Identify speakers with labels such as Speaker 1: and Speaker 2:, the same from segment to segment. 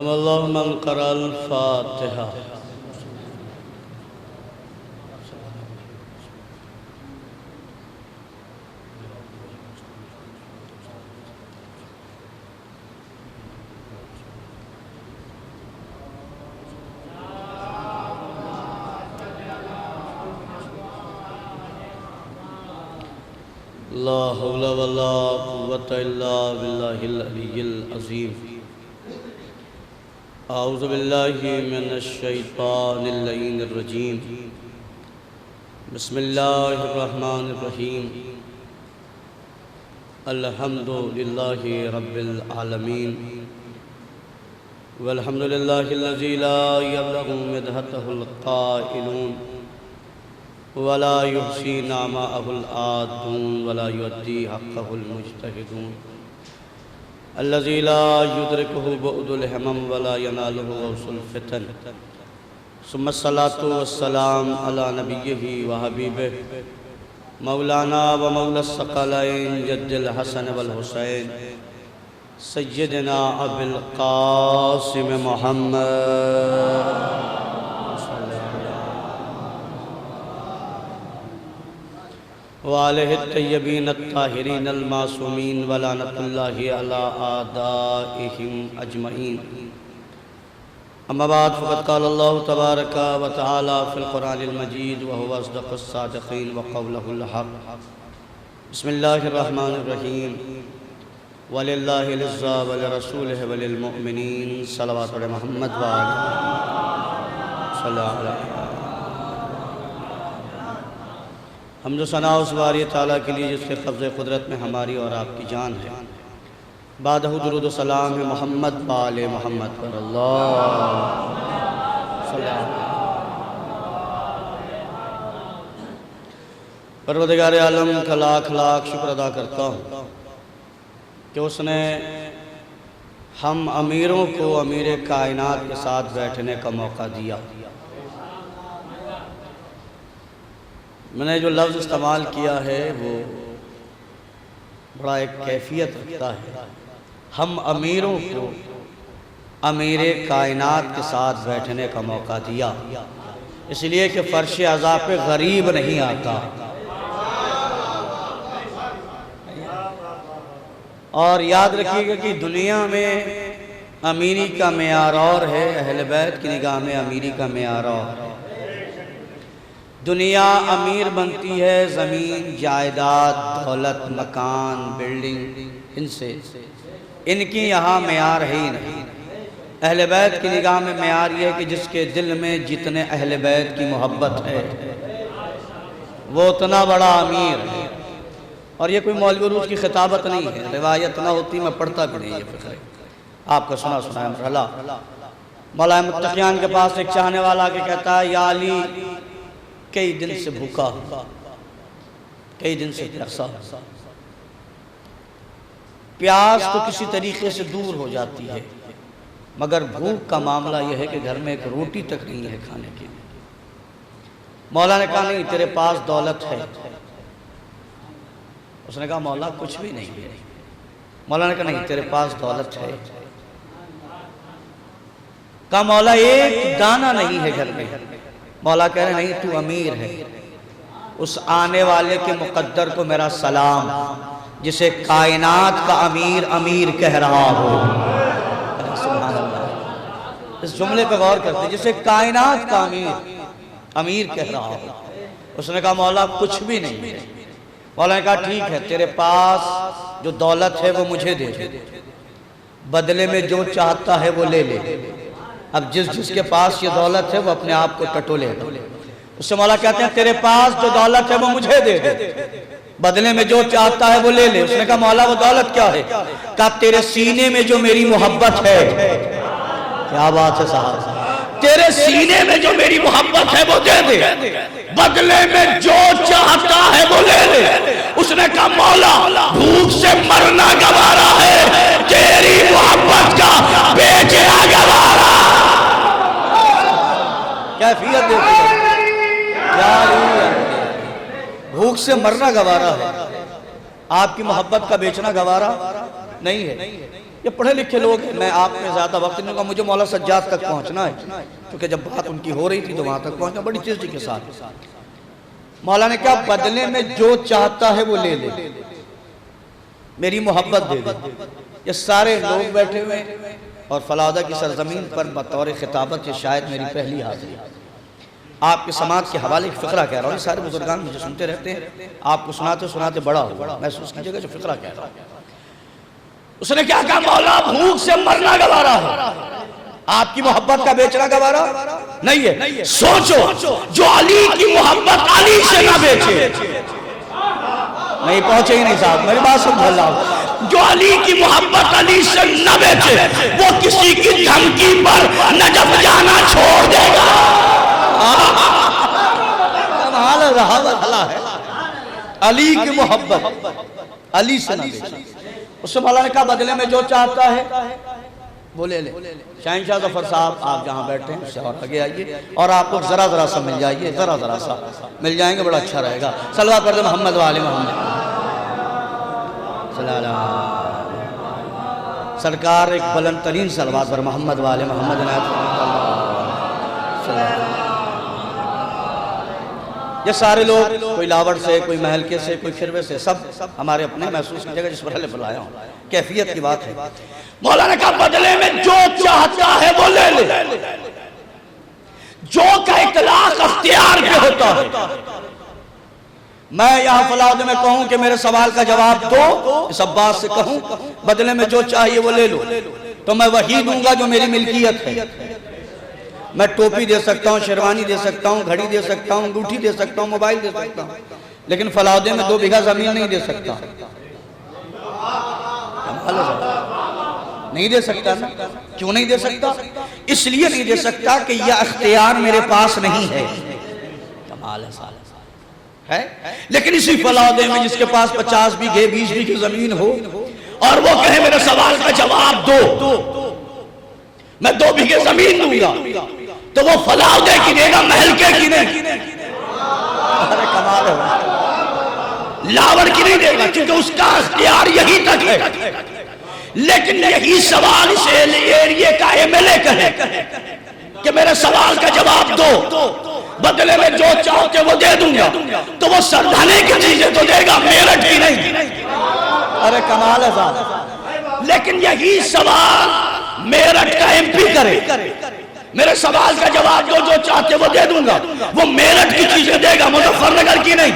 Speaker 1: अल्लाहु मन क़रअल फ़ातिहा। ला हौला वला कुव्वता इल्ला बिल्लाहिल अलिय्यिल अज़ीम। औज़ु बिल्लाहि मिनश शैतानिर लईनिर रजीम। बिस्मिल्लाहिर रहमानिर रहीम। अल्हम्दुलिल्लाहि रब्बिल आलमीन वल्हम्दुलिल्लाहिल्लज़ी ला यब्लगु मिदहतहुल क़ाइलून वला युहसी नामअहुल आदून वला युअद्दी हक़्क़हुल मुज्तहिदून अल्लज़ी ला युदरिकुहु बुअदुल हमम वला यनालुहु गौसुल फ़ितन। सुम्मा सलातु वस्सलाम अला नबिय्यिहि व हबीबिहि मौलाना व मौला सक्कलैन जद्दिल हसन वल हुसैन सय्यदना अबुल क़ासिम मुहम्मद वालिहि तय्यबीन अत्ताहिरीन अल-मासूमीन व लानतुल्लाहि अला आदाइहिम अजमईन। अम्मा बाद फ़क़द क़ाल अल्लाहु तबारक व तआला फ़िल क़ुरानिल मजीद व हुवा अस्दक़ुस सादिक़ीन व क़ौलुहुल हक़। बिस्मिल्लाहिर रहमानिर रहीम। वलिल्लाहिल इज़्ज़ा व लिरसूलिहि व लिल मुअमिनीन। सल्लल्लाहु अलैहि मुहम्मद व आलिहि सल्लल्लाहु अलैहि। हम्द सना उस बारी ताला के लिए जिसके कब्ज़े क़ुदरत में हमारी और आपकी जान है। बादहु दुरूद व सलाम है मोहम्मद वाले मोहम्मद पर परवरदिगार आलम का लाख लाख शुक्र अदा करता हूँ कि उसने हम अमीरों को अमीर कायनात के साथ बैठने का मौका दिया। मैंने जो लफ्ज़ इस्तेमाल किया है वो बड़ा एक कैफियत रखता है। हम अमीरों को अमीर कायनात के साथ बैठने का मौका दिया, इसलिए कि फ़र्श अज़ा पे गरीब नहीं आता। और याद रखिएगा कि दुनिया में अमीरी का मेयार और है, अहले बैत की निगाह में अमीरी का मेयार और है। दुनिया अमीर बनती है ज़मीन जायदाद दौलत मकान बिल्डिंग इनसे, इनकी यहाँ मेयार है ही नहीं। अहले बैत की निगाह में मेयार ये है कि जिसके दिल में जितने अहले बैत की मोहब्बत है वो उतना बड़ा अमीर है। और ये कोई मौलवी रूस की खिताबत नहीं है, रिवायत ना होती मैं पढ़ता भी नहीं। ये फिक्र आपका सुना सुना है मरहला। मौला मुत्तक़ियान के पास एक चाहने वाला के कहता है, या अली कई दिन से भूखा, कई दिन से प्यासा। प्यास तो किसी तरीके से दूर हो जाती है, मगर भूख का मामला यह है कि घर में एक रोटी तक नहीं है खाने के लिए। मौला ने कहा, नहीं तेरे पास दौलत है। उसने कहा, मौला कुछ भी नहीं है। मौला ने कहा, नहीं तेरे पास दौलत है। कहा, मौला एक दाना नहीं है घर में। मौला कह रहे, नहीं तू अमीर है। उस आने वाले के मुक़द्दर को मेरा सलाम जिसे कायनात का अमीर अमीर कह रहा हो। सुभान अल्लाह, इस जुमले पर गौर करते, जिसे कायनात का अमीर अमीर कह रहा हो। उसने कहा, मौला कुछ भी नहीं है। मौला ने कहा, ठीक है तेरे पास जो दौलत है वो मुझे दे दे, बदले में जो चाहता है वो ले ले। अब जिसके पास ये दौलत है वो अपने आप को टटोले। उससे मौला कहते हैं, तेरे पास जो दौलत है वो मुझे दे दे, बदले में जो चाहता है वो ले ले। उसने कहा, मौला वो दौलत क्या है? कहा, तेरे सीने में जो मेरी मोहब्बत है। क्या बात है साहब, तेरे सीने में जो मेरी मोहब्बत है वो दे दे, बदले में जो चाहता है वो ले ले। उसने कहा, मौला भूख से मरना गवारा है, तेरी मोहब्बत का बेचना गवारा। कैफियत देखो, भूख से मरना गवारा है, आपकी मोहब्बत का बेचना गवारा नहीं है। ये पढ़े लिखे लोग हैं, मैं आप में ज़्यादा वक्त नहीं दूंगा, मुझे मौला सज्जाद तक पहुंचना है, क्योंकि जब बात उनकी हो रही थी तो वहां तक पहुंचना बड़ी तेजी के साथ। मौला ने कहा बदले में जो चाहता है वो ले ले, मेरी मोहब्बत दे दे। ये सारे लोग बैठे हुए और फलादा की सरजमीन पर बतौर खिताबत ये शायद मेरी पहली हाजिरी। आपके समाज के हवाले की फ़िक्रा कह रहा हूँ, सारे बुजुर्गान मुझे सुनते रहते हैं, आपको सुनाते सुनाते बड़ा हो महसूस कीजिएगा जो फ़िक्रा कह रहा हूँ। उसने क्या कहा, मौला भूख से मरना गवारा है, आपकी मोहब्बत का बेचना गवारा नहीं है। सोचो जो अली की मोहब्बत अली से ना बेचे, नहीं पहुंचे ही नहीं साहब, मेरी बात समझ लो, जो अली की मोहब्बत अली से न बेचे वो किसी की धमकी पर नजफ जाना छोड़ देगा। कमाल रहा है, अली की मोहब्बत अली से न बेचे। उससे मौला ने कहा बदले में जो चाहता है वो ले ले। शहंशाह ज़फ़र साहब आप जहाँ बैठे हैं उससे और आगे आइए और आप लोग ज़रा ज़रा सा मिल जाइए, ज़रा सा मिल जाएंगे, बड़ा अच्छा रहेगा। सल्लल्लाहु अलैहि मोहम्मद वाले मोहम्मद। सरकार एक बुलंद तरीन सलवात पर मोहम्मद वाले मोहम्मद। ये सारे लोग कोई लावड़ से, कोई महलके से, कोई खिरवे से, सब हमारे अपने महसूस की जगह जिस पर बुलाया हूँ, कैफियत की बात है। मौला ने कहा बदले में जो चाहता है वो ले ले, जो का इतलाक अख्तियार पे होता है। मैं यहाँ फलाद में कहूँ कि मेरे सवाल का जवाब दो, इस अब्बास से कहूँ बदले में जो चाहिए वो ले लो, तो मैं वही दूंगा जो मेरी मिल्कियत है। मैं टोपी दे सकता हूँ, शेरवानी दे सकता हूँ, घड़ी दे सकता हूँ, अंगूठी दे सकता हूँ, मोबाइल दे सकता हूँ, लेकिन फलाउदे में 2 बीघा जमीन नहीं दे सकता। नहीं दे सकता ना, क्यों नहीं दे सकता? इसलिए नहीं दे सकता कि यह अख्तियार मेरे पास नहीं है। कमाल है। लेकिन इसी फलाउदे में जिसके पास 50 बीघे 20 बीघे जमीन हो और वो कहे मेरे सवाल का जवाब दो, मैं 2 बीघे जमीन दूंगा, तो वो फलाउदे की देगा, महल के की नहीं। अरे कमाल है, लावड़ की नहीं देगा, क्योंकि उसका अख्तियार यही तक है। लेकिन यही सवाल इस एरिया का एमएलए कहे कि मेरे सवाल का जवाब दो, बदले में जो चाहोगे वो दे दूंगा, तो वो सरदाने की चीजें तो देगा, मेरठ की नहीं। अरे कमाल है साहब। लेकिन यही सवाल मेरठ का एमपी करे, मेरे सवाल का जवाब दो, जो चाहते वो दे दूंगा, वो मेरठ की चीजें देगा, मुजफ्फरनगर की नहीं,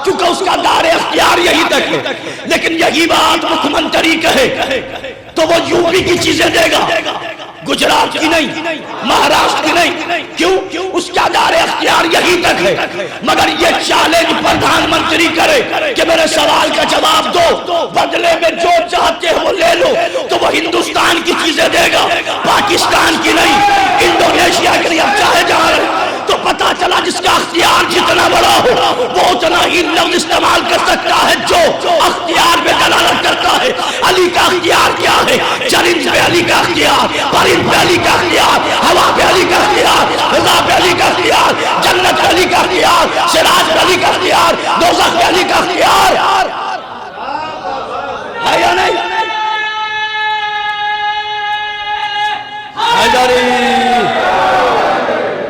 Speaker 1: क्योंकि उसका दायरे अख्तियार यही तक है। लेकिन यही बात मुख्यमंत्री कहे तो वो यूपी की चीजें देगा, गुजरात की नहीं, महाराष्ट्र की नहीं। क्यों? उसका दायरे अख्तियार यही तक है। मगर ये चैलेंज प्रधानमंत्री करे कि मेरे सवाल का जवाब दो, बदले में जो चाहते हो वो ले लो, तो वो हिंदुस्तान की चीजें देगा, पाकिस्तान की नहीं, इंडोनेशिया के लिए। अब चाहे जा रहे तो पता चला जिसका अख्तियार जितना बड़ा हो वो उतना ही लफ्ज इस्तेमाल कर सकता है जो अख्तियार में दलालत करता है। अली का अख्तियार क्या है? चरिंद पे अली का अख्तियार, परिंद पे अली का अख्तियार, हवा पे अली का अख्तियार, फिजा पे अली का अख्तियार, जन्नत पे अली का अख्तियार, सिराज पे अली का अख्तियार, दोज़ख पे अली का अख्तियार है या नहीं?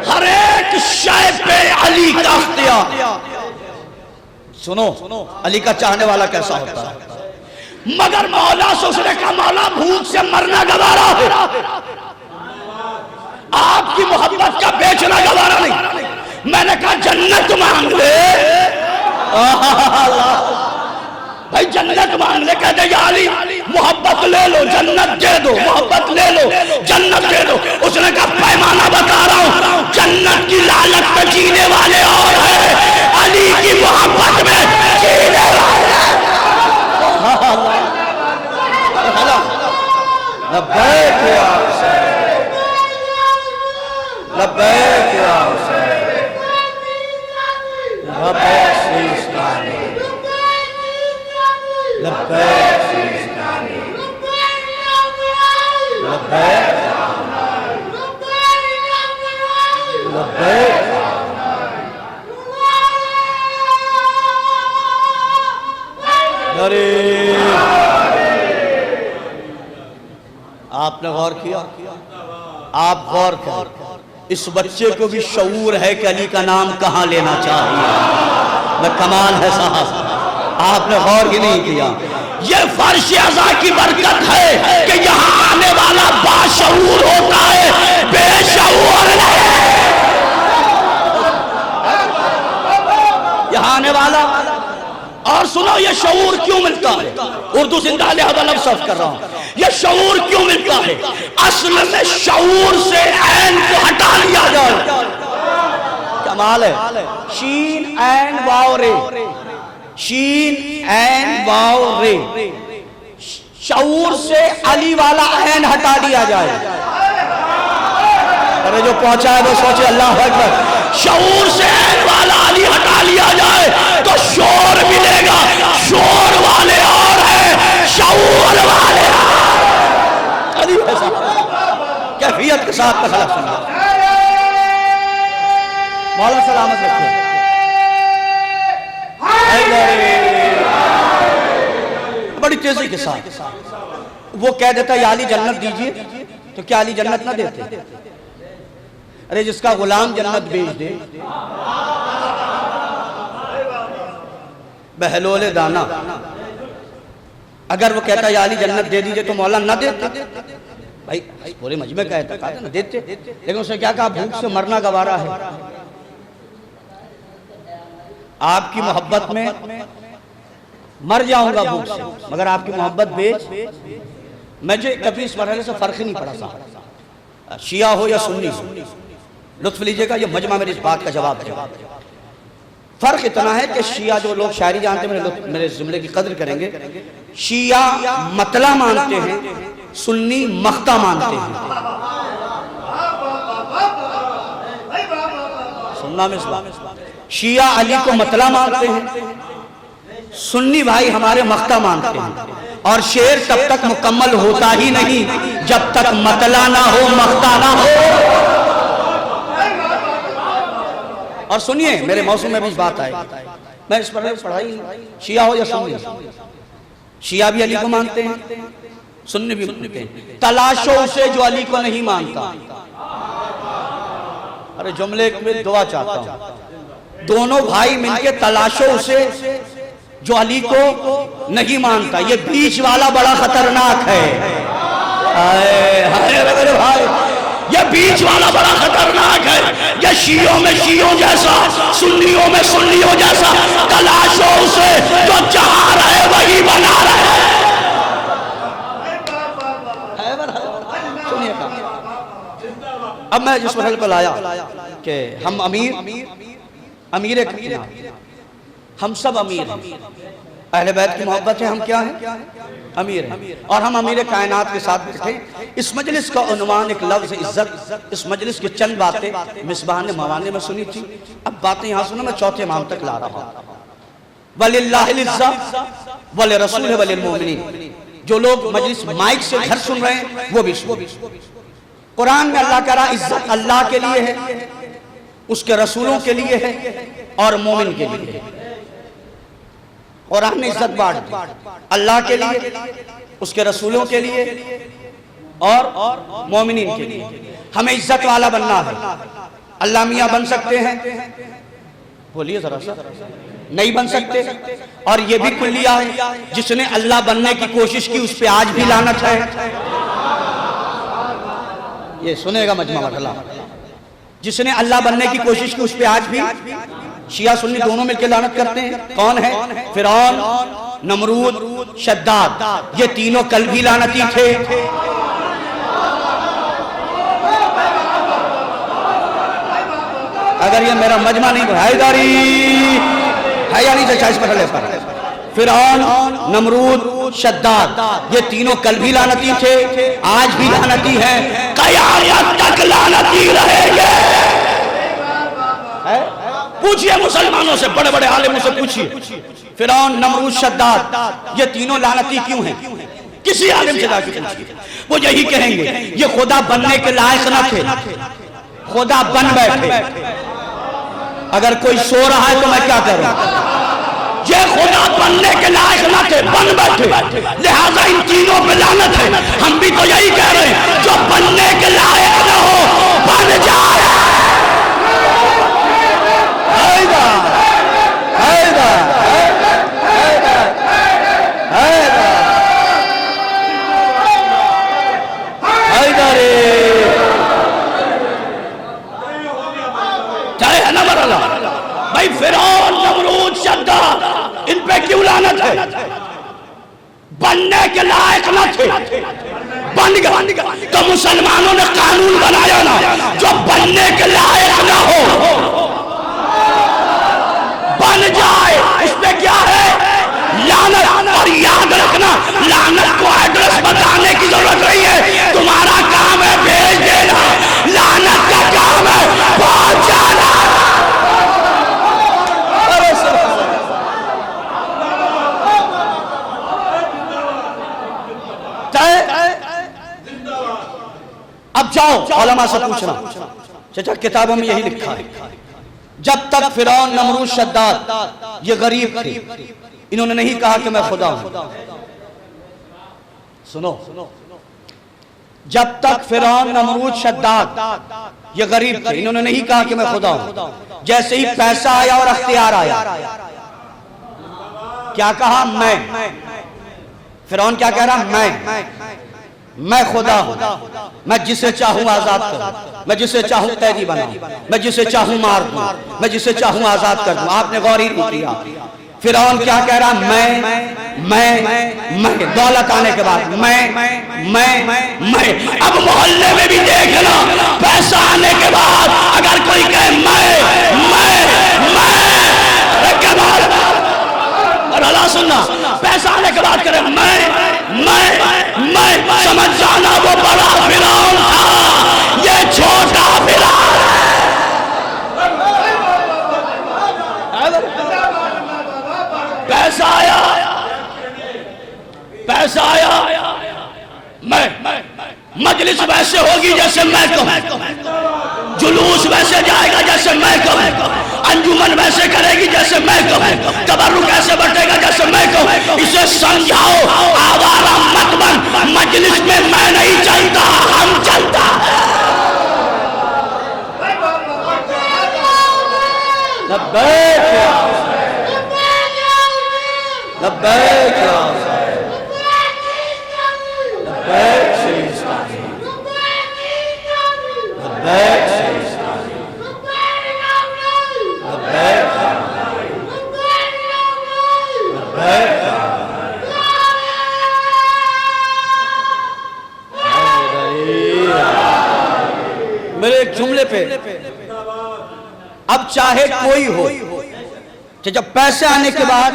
Speaker 1: हर एक शय पे अली का अख्तियार। सुनो अली का चाहने वाला कैसा होता है। मगर मौला से उसने कहा मौला भूख से मरना गवारा है, आपकी मोहब्बत का बेचना गवारा नहीं। मैंने कहा जन्नत मांग ले। भाई जन्नत मांग ले, कहते या अली मोहब्बत ले लो, जन्नत दे दो, मोहब्बत ले लो, जन्नत दे दो। उसने कहा पैमाना बता रहा हूं, जन्नत की लालच में जीने वाले और है, अली की मोहब्बत में जीने वाले। लब्बैक या हुसैन, लब्बैक या हुसैन, लब्बैक सिस्तानी, लब्बैक सिस्तानी, लब्बैक गौर किया? आप गौर कर, इस बच्चे को भी शऊर है कि अली का नाम कहां लेना चाहिए। मैं कमाल है साहब, आपने गौर ही नहीं किया। ये फर्श अज़ा की बरकत है कि यहाँ आने वाला बाशऊर होता है, बेशऊर नहीं। यहाँ आने वाला, और सुनो ये शऊर क्यों मिलता है? उर्दू जिंदा लिहाजा लफ्ज़ सर्फ कर रहा हूँ। ये शऊर क्यों मिलता है? असल में शऊर से ऐन को हटा लिया जाए। कमाल है। शीन ऐन वाव रे, शीन ऐन वाव रे, शऊर से अली वाला ऐन हटा दिया जाए। अरे जो पहुंचा है वो सोचे अल्लाह अकबर। शऊर से ऐन वाला अली हटा लिया जाए तो शोर मिलेगा। शोर वाले और है, शऊर वाले अली कैफियत के साथ तखलक सुना। मौला सलामत रखे। बड़ी तेजी के साथ वो कह देता या अली जन्नत दीजिए, तो क्या अली जन्नत ना देते? अरे जिसका गुलाम जन्नत बेच दे, बहलोले दाना, अगर वो कहता या अली जन्नत दे दीजिए तो मौला ना देते? भाई पूरे मजमे का कहता ना देते, लेकिन उसने क्या कहा? भूख से मरना गवारा है। आपकी मोहब्बत में मर जाऊंगा भूख से, मगर आपकी मोहब्बत बेच। मुझे कभी इस मरहले से फर्क ही नहीं पड़ा साहब, शिया हो या सुन्नी हो। लुत्फ लीजिएगा, ये मजमा मेरी इस बात का जवाब है। फर्क इतना है कि शिया जो लोग शायरी जानते हैं मेरे जुमले की कदर करेंगे, शिया मतला मानते हैं, सुन्नी मख्ता मानते हैं। सुनना में शिया अली को मतला मानते हैं, सुन्नी भाई हमारे मख्ता मानते हैं। और शेर तब तक मुकम्मल होता ही नहीं जब तक मतला ना हो, मख्ता ना हो। और सुनिए, मेरे मौसम में भी इस बात आई, मैं इस पर पढ़ाई, शिया हो या सुन्नी, शिया भी अली को मानते हैं, सुन्नी भी मानते हैं। तलाशो उसे जो अली को नहीं मानता। अरे जुमले में दुआ चाहता हूं, दोनों भाई मिलके तलाशो उसे जो अली को नहीं मानता। ये बीच वाला बड़ा खतरनाक है। मेरे भाई, ये बीच वाला बड़ा खतरनाक है। ये शियों में शियों जैसा, सुन्नियों में सुन्नियों जैसा। तलाशो उसे जो चाह रहे वही बना रहे। सुनिए, अब मैं जिस मसले पर लाया कि हम अमीर हम सब अमीर हैं। अहले बैत की मोहब्बत है, हम क्या हैं? अमीर हैं। और हम अमीर कायनात के साथ बैठे। इस मजलिस का उन्वान एक लफ्ज़ इज्जत। इस मजलिस की चंद बातें मिसबाह ने मवाने में सुनी थी, अब बातें यहाँ सुनो, मैं चौथे इमाम तक ला रहा हूँ। वलिल्लाहिल इज्जत वलिर्रसूल वलिलमुमिनीन। जो लोग मजलिस माइक से घर सुन रहे हैं वो भी सुनो। कुरान में अल्लाह कह रहा इज्जत अल्लाह के लिए है, उसके रसूलों के लिए है और मोमिन के लिए है। कुरान ने इज्जत बांट दी, अल्लाह के लिए, उसके रसूलों के लिए और मोमिनीन के लिए। हमें इज्जत वाला बनना है। अल्लाह मियाँ बन सकते हैं? बोलिए जरा सा। नहीं बन सकते। और ये भी कुल्लिया है, जिसने अल्लाह बनने की कोशिश की उस पर आज भी लानत है। ये सुनेगा मजमा मरहला। जिसने अल्लाह बनने की कोशिश की उस पर आज भी शिया सुन्नी दोनों मिलकर लानत करते हैं। कौन है? फिरौन, नमरूद, शद्दाद। ये तीनों कल भी लानती थे। अगर ये मेरा मजमा नहीं तो हैदारी है या नहीं? 40 मसले पर फिरौन, नमरूद, शद्दाद, ये तीनों कल भी लानती थे, आज भी लानती हैं, क़यामत तक लानती रहेंगे। पूछिए मुसलमानों से, बड़े बड़े आलिमों से पूछिए, फिरौन, नमरूद, शद्दाद ये तीनों लानती क्यों हैं? किसी आलिम से जाके पूछिए, वो यही कहेंगे ये खुदा बनने के लायक न थे, खुदा बन बैठे। अगर कोई सो रहा है तो मैं क्या करूं?
Speaker 2: ये खुदा बनने के लायक न थे, बन बैठे, लिहाजा इन तीनों पे लानत है। हम भी तो यही कह रहे हैं, जो बनने के लायक न हो बन जाए।
Speaker 1: हैदा, हैदा, हैदा, हैदा, हैदा रे,
Speaker 2: चाहे है ना मरला भाई, फिरौन, नमरूद, शद्दाद, इन पे क्यों लानत है? बनने के लायक न थे, बन गए। तो मुसलमानों ने कानून बनाया ना, जो बनने के लायक ना हो बन जाए। उसमें क्या है? लानत। और याद रखना, लानत को एड्रेस बताने की जरूरत नहीं है, तुम्हारा काम है भेज देना, लानत का काम है पहुंचाना।
Speaker 1: अब जाओ उलमा से पूछना, चाचा किताबों में यही लिखा है, जब तक फिरौन, नमरूद, शद्दाद ये गरीब थे, इन्होंने नहीं कहा कि मैं खुदा हूं। सुनो, जब तक फिरौन, नमरूद, शद्दाद ये गरीब थे, इन्होंने नहीं कहा कि मैं खुदा हूं। जैसे ही पैसा आया और अख्तियार आया, क्या कहा? मैं। फिरौन क्या कह रहा? मैं खुदा हूं, मैं जिसे चाहूं आजाद करूं, मैं जिसे चाहूं कैदी बनाऊं, मैं जिसे चाहूं मार दूं, मैं जिसे चाहूं आजाद कर दूं। आपने गौर ही नहीं किया। फिरौन क्या कह रहा? मैं दौलत आने के बाद मैं।
Speaker 2: अब मोहल्ले में भी देखना, पैसा आने के बाद अगर कोई कहे मैं और अल्लाह सुनना, पैसा आने के बाद करे मैं, समझ जाना वो बड़ा फिरौन था, ये छोटा फिरौन। पैसा आया, मैं। मजलिस वैसे होगी जैसे मैं कहूं, जुलूस वैसे जाएगा जैसे मैं कहूं, अंजुमन वैसे करेगी जैसे मैं कहूं, तबर्रुक ऐसे बटेगा जैसे मैं कहूं। इसे समझाओ, आवारा मत बन, मजलिस में मैं नहीं चलता, हम चलता।
Speaker 1: लब्बैक लब्बैक मेरे एक जुमले पे, अब चाहे कोई हो कि जब पैसे आने के बाद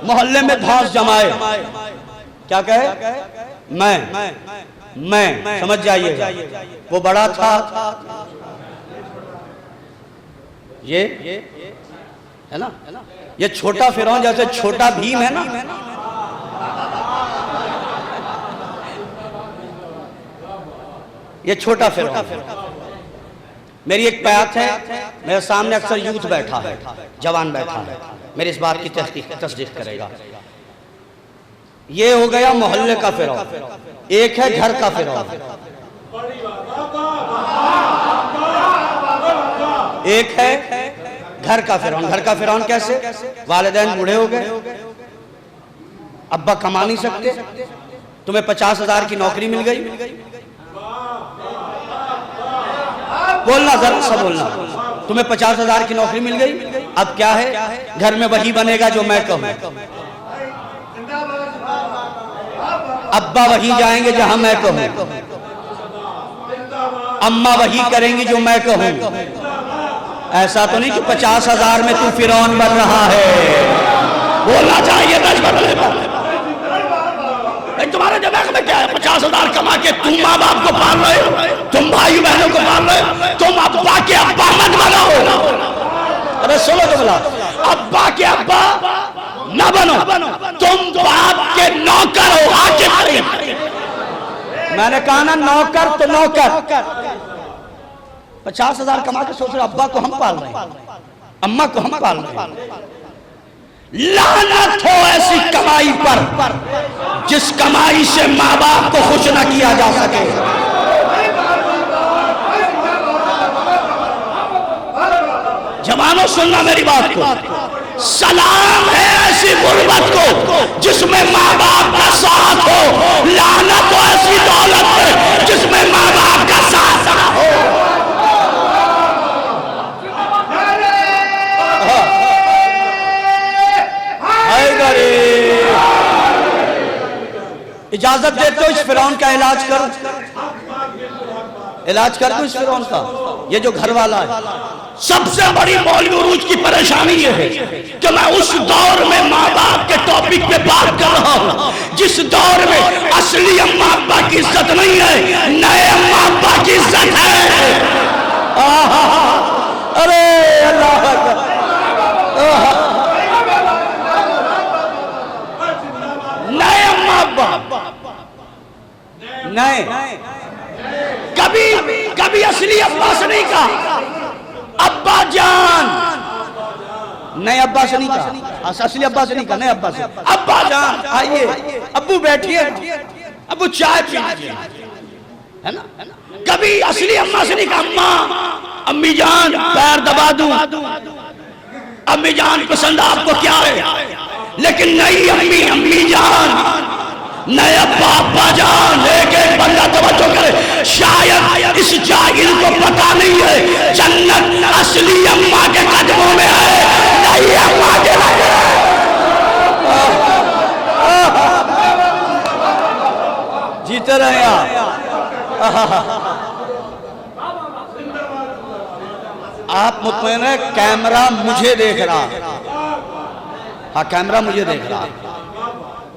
Speaker 1: मोहल्ले में धौंस जमाए, क्या कहे? मैं समझ जाइएगा, वो बड़ा था, ये है ना, ये छोटा फिरौन जैसे छोटा भीम है ना, ये छोटा फिरौन। मेरी एक बात है, मेरे सामने अक्सर यूथ बैठा है, जवान बैठा है, मेरी इस बात की तस्दीक करेगा। ये हो गया मोहल्ले का फिरौन, एक है घर का फिरौन, एक है घर का फिरौन। घर का फिरौन कैसे? वालिदैन बूढ़े हो गए, अब्बा कमा नहीं सकते, तुम्हें 50,000 की नौकरी मिल गई, बोलना जरा सा बोलना, तुम्हें 50,000 की नौकरी मिल गई, अब क्या है? घर में वही बनेगा जो मैं कहूं, अब्बा वही जाएंगे जहां मैं कहूं, अम्मा वही करेंगी जो मैं कहूं। ऐसा तो नहीं कि 50,000 में तू फिरौन बन रहा है, बोलना चाहिए। तुम्हारे दिमाग में क्या है? 50,000 कमा के तुम माँ बाप को पाल रहे हो, तुम भाई बहनों को पाल रहे हो, तुम अब्बा के अब्बा मत बनो। अरे सुनो तो बोला, अब्बा के अब्बा न बनो, तुम बाप के नौकर हो, हाकिम। मैंने कहा ना नौकर तो नौकर। 50,000 कमा के सोच रहे अब्बा को हम पाल रहे हैं, अम्मा को हम पाल रहे हैं,
Speaker 2: लानत हो ऐसी कमाई पर जिस कमाई से माँ बाप को खुश न किया जा सके। जवानों सुनना मेरी बात को, सलाम है ऐसी गुर्बत को जिसमें माँ बाप का साथ हो, लानत हो ऐसी दौलत पर जिसमें माँ बाप का साथ ना हो।
Speaker 1: इजाजत देते हो इस फिरौन का इलाज करो, इलाज कर दो इस फिरौन का। ये जो घर वाला है,
Speaker 2: सबसे बड़ी मौलवी उरूज की परेशानी ये है कि मैं उस दौर में माँ बाप के टॉपिक पे बात कर रहा हूँ जिस दौर में असली अम्मा अब्बा की इज्जत नहीं है, नए अम्मा अब्बा की इज्जत है।
Speaker 1: अरे अल्लाह
Speaker 2: नए अम्मा अब्बा
Speaker 1: नहीं,
Speaker 2: कभी कभी असली अब्बा से नहीं कहा अब्बा जान,
Speaker 1: नए अब्बा से नहीं कहा, असली अब्बा से नहीं कहा, नए अब्बा से
Speaker 2: अब्बा जान
Speaker 1: आइए, अब्बू बैठिए, अब्बू चाय पीजिए,
Speaker 2: है ना। कभी असली अम्मा से नहीं कहा अम्मा, अम्मी जान पैर दबा दूं, अम्मी जान पसंद आपको क्या है। लेकिन नई अम्मी अम्मी जान, नए अब्बा अब्बा जान। एक एक बंदा तवज्जो करे, शायद इस जाहिल को पता नहीं है जन्नत असली अम्मा के कदमों में है, नई अम्मा के लगे।
Speaker 1: जीते रहे आप मुतमईन है, कैमरा मुझे देख रहा है, हाँ कैमरा मुझे देख रहा है।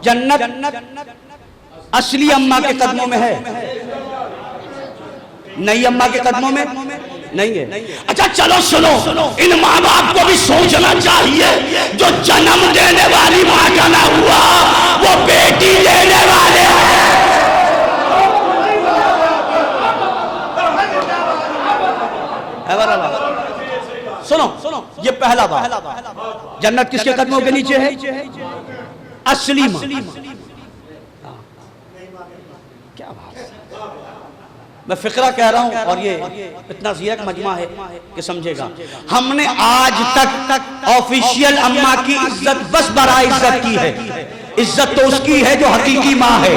Speaker 1: जन्नत असली अम्मा के कदमों में है, नई अम्मा के कदमों में नहीं है।
Speaker 2: अच्छा चलो सुनो, इन माँ बाप को भी सोचना चाहिए जो जन्म देने वाली माँ का ना हुआ वो बेटी देने वाले हैं।
Speaker 1: सुनो, ये पहला बात, जन्नत किसके कदमों के नीचे है? असली माँ। क्या बात है, मैं फिक्रा कह रहा हूं और ये इतना ज़ीरक मजमा है कि समझेगा। हमने आज तक ऑफिशियल अम्मा की इज्जत बस बड़ा इज्जत की है, इज्जत तो उसकी है जो हकीकी माँ है।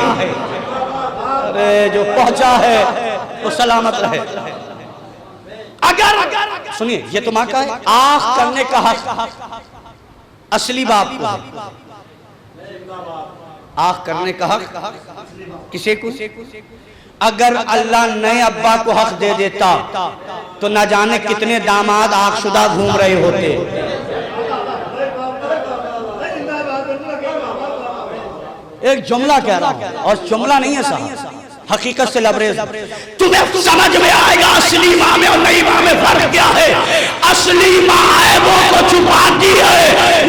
Speaker 1: अरे जो पहुंचा है वो सलामत रहे। अगर सुनिए, ये तो माँ का है, आँख करने का हक असली बाप को है, आँख करने का हक किसे को? अगर अल्लाह नए अब्बा को हक दे देता तो न जाने कितने दामाद आँखशुदा घूम रहे होते। एक जुमला कह रहा हूं और जुमला नहीं है साहब, हकीकत से लबरेज।
Speaker 2: तुम्हें समझ में आएगा असली माँ में और नई माँ में फर्क क्या है। असली माँ है वो को छुपाती है,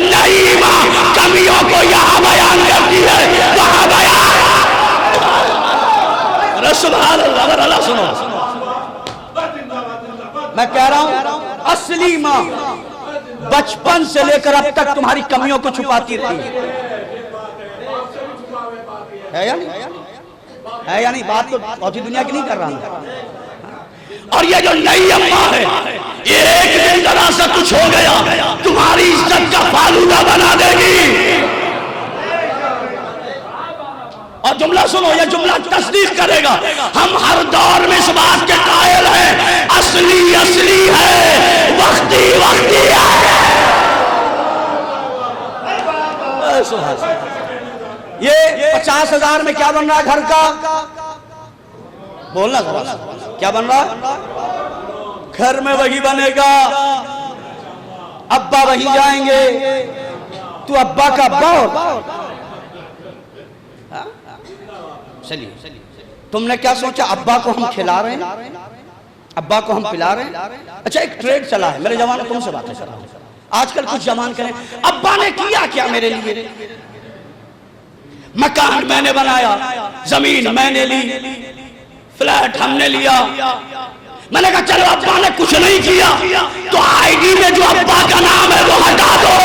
Speaker 2: नई माँ कमियों को यहाँ बयान करती है, वहाँ बयान। सुभान अल्लाह। सुनो,
Speaker 1: मैं कह रहा हूं असली माँ बचपन से लेकर अब तक तुम्हारी कमियों को छुपाती रही है या नहीं? है या नहीं? बात तो बहुत ही दुनिया की नहीं कर रहा हूं।
Speaker 2: और ये जो नई अम्मा है, ये एक दिन जरा सा कुछ हो गया तुम्हारी इज्जत का फालूदा बना देगी। और जुमला सुनो, ये जुमला तस्दीक करेगा। हम हर दौर में इस बात के कायल हैं, असली असली है, वक्ती वक्ती है।
Speaker 1: ये 50,000 में क्या बन रहा है घर का? बोलना जरा, क्या बन रहा है? घर में वही बनेगा, अब्बा वही जाएंगे, तू अब्बा का अब्बा हो। चलिए, तुमने क्या सोचा अब्बा को हम खिला रहे हैं, अब्बा को हम पिला रहे हैं? अच्छा, एक ट्रेड चला है मेरे जवान, तुमसे बातें कर रहा हूं आजकल। कुछ जवान करें अब्बा ने किया क्या मेरे लिए?
Speaker 2: मकान मैंने बनाया, जमीन मैंने ली, फ्लैट हमने लिया। मैंने कहा चलो अब्बा ने कुछ नहीं किया तो आईडी में जो अब्बा का नाम है वो हटा दो।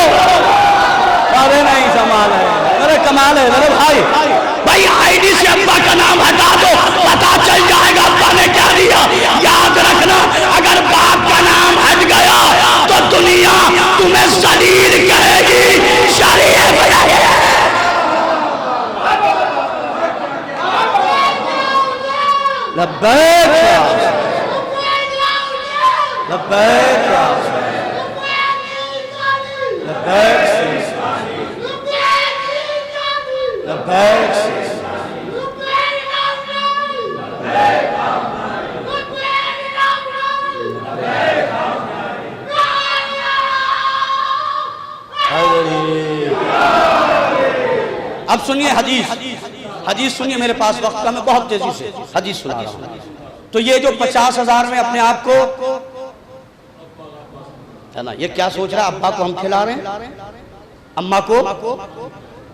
Speaker 1: अरे नहीं कमाल है, अरे कमाल है मेरे भाई।
Speaker 2: भाई आईडी से अब्बा का नाम हटा दो, पता चल जाएगा अब्बा ने क्या दिया। याद रखना, अगर बाप का नाम हट गया तो दुनिया तुम्हें जलील कहेगी। शरीयत
Speaker 1: लब्बैक लब्बैक लब्बैक अब सुनिए हदीस सुनिए, मेरे पास वक्त का, मैं बहुत तेजी से हदीस सुना रहा हूं। तो ये जो 50,000 में अपने आप को है ना, ये क्या सोच रहा है, अब्बा को हम खिला रहे हैं, अम्मा को।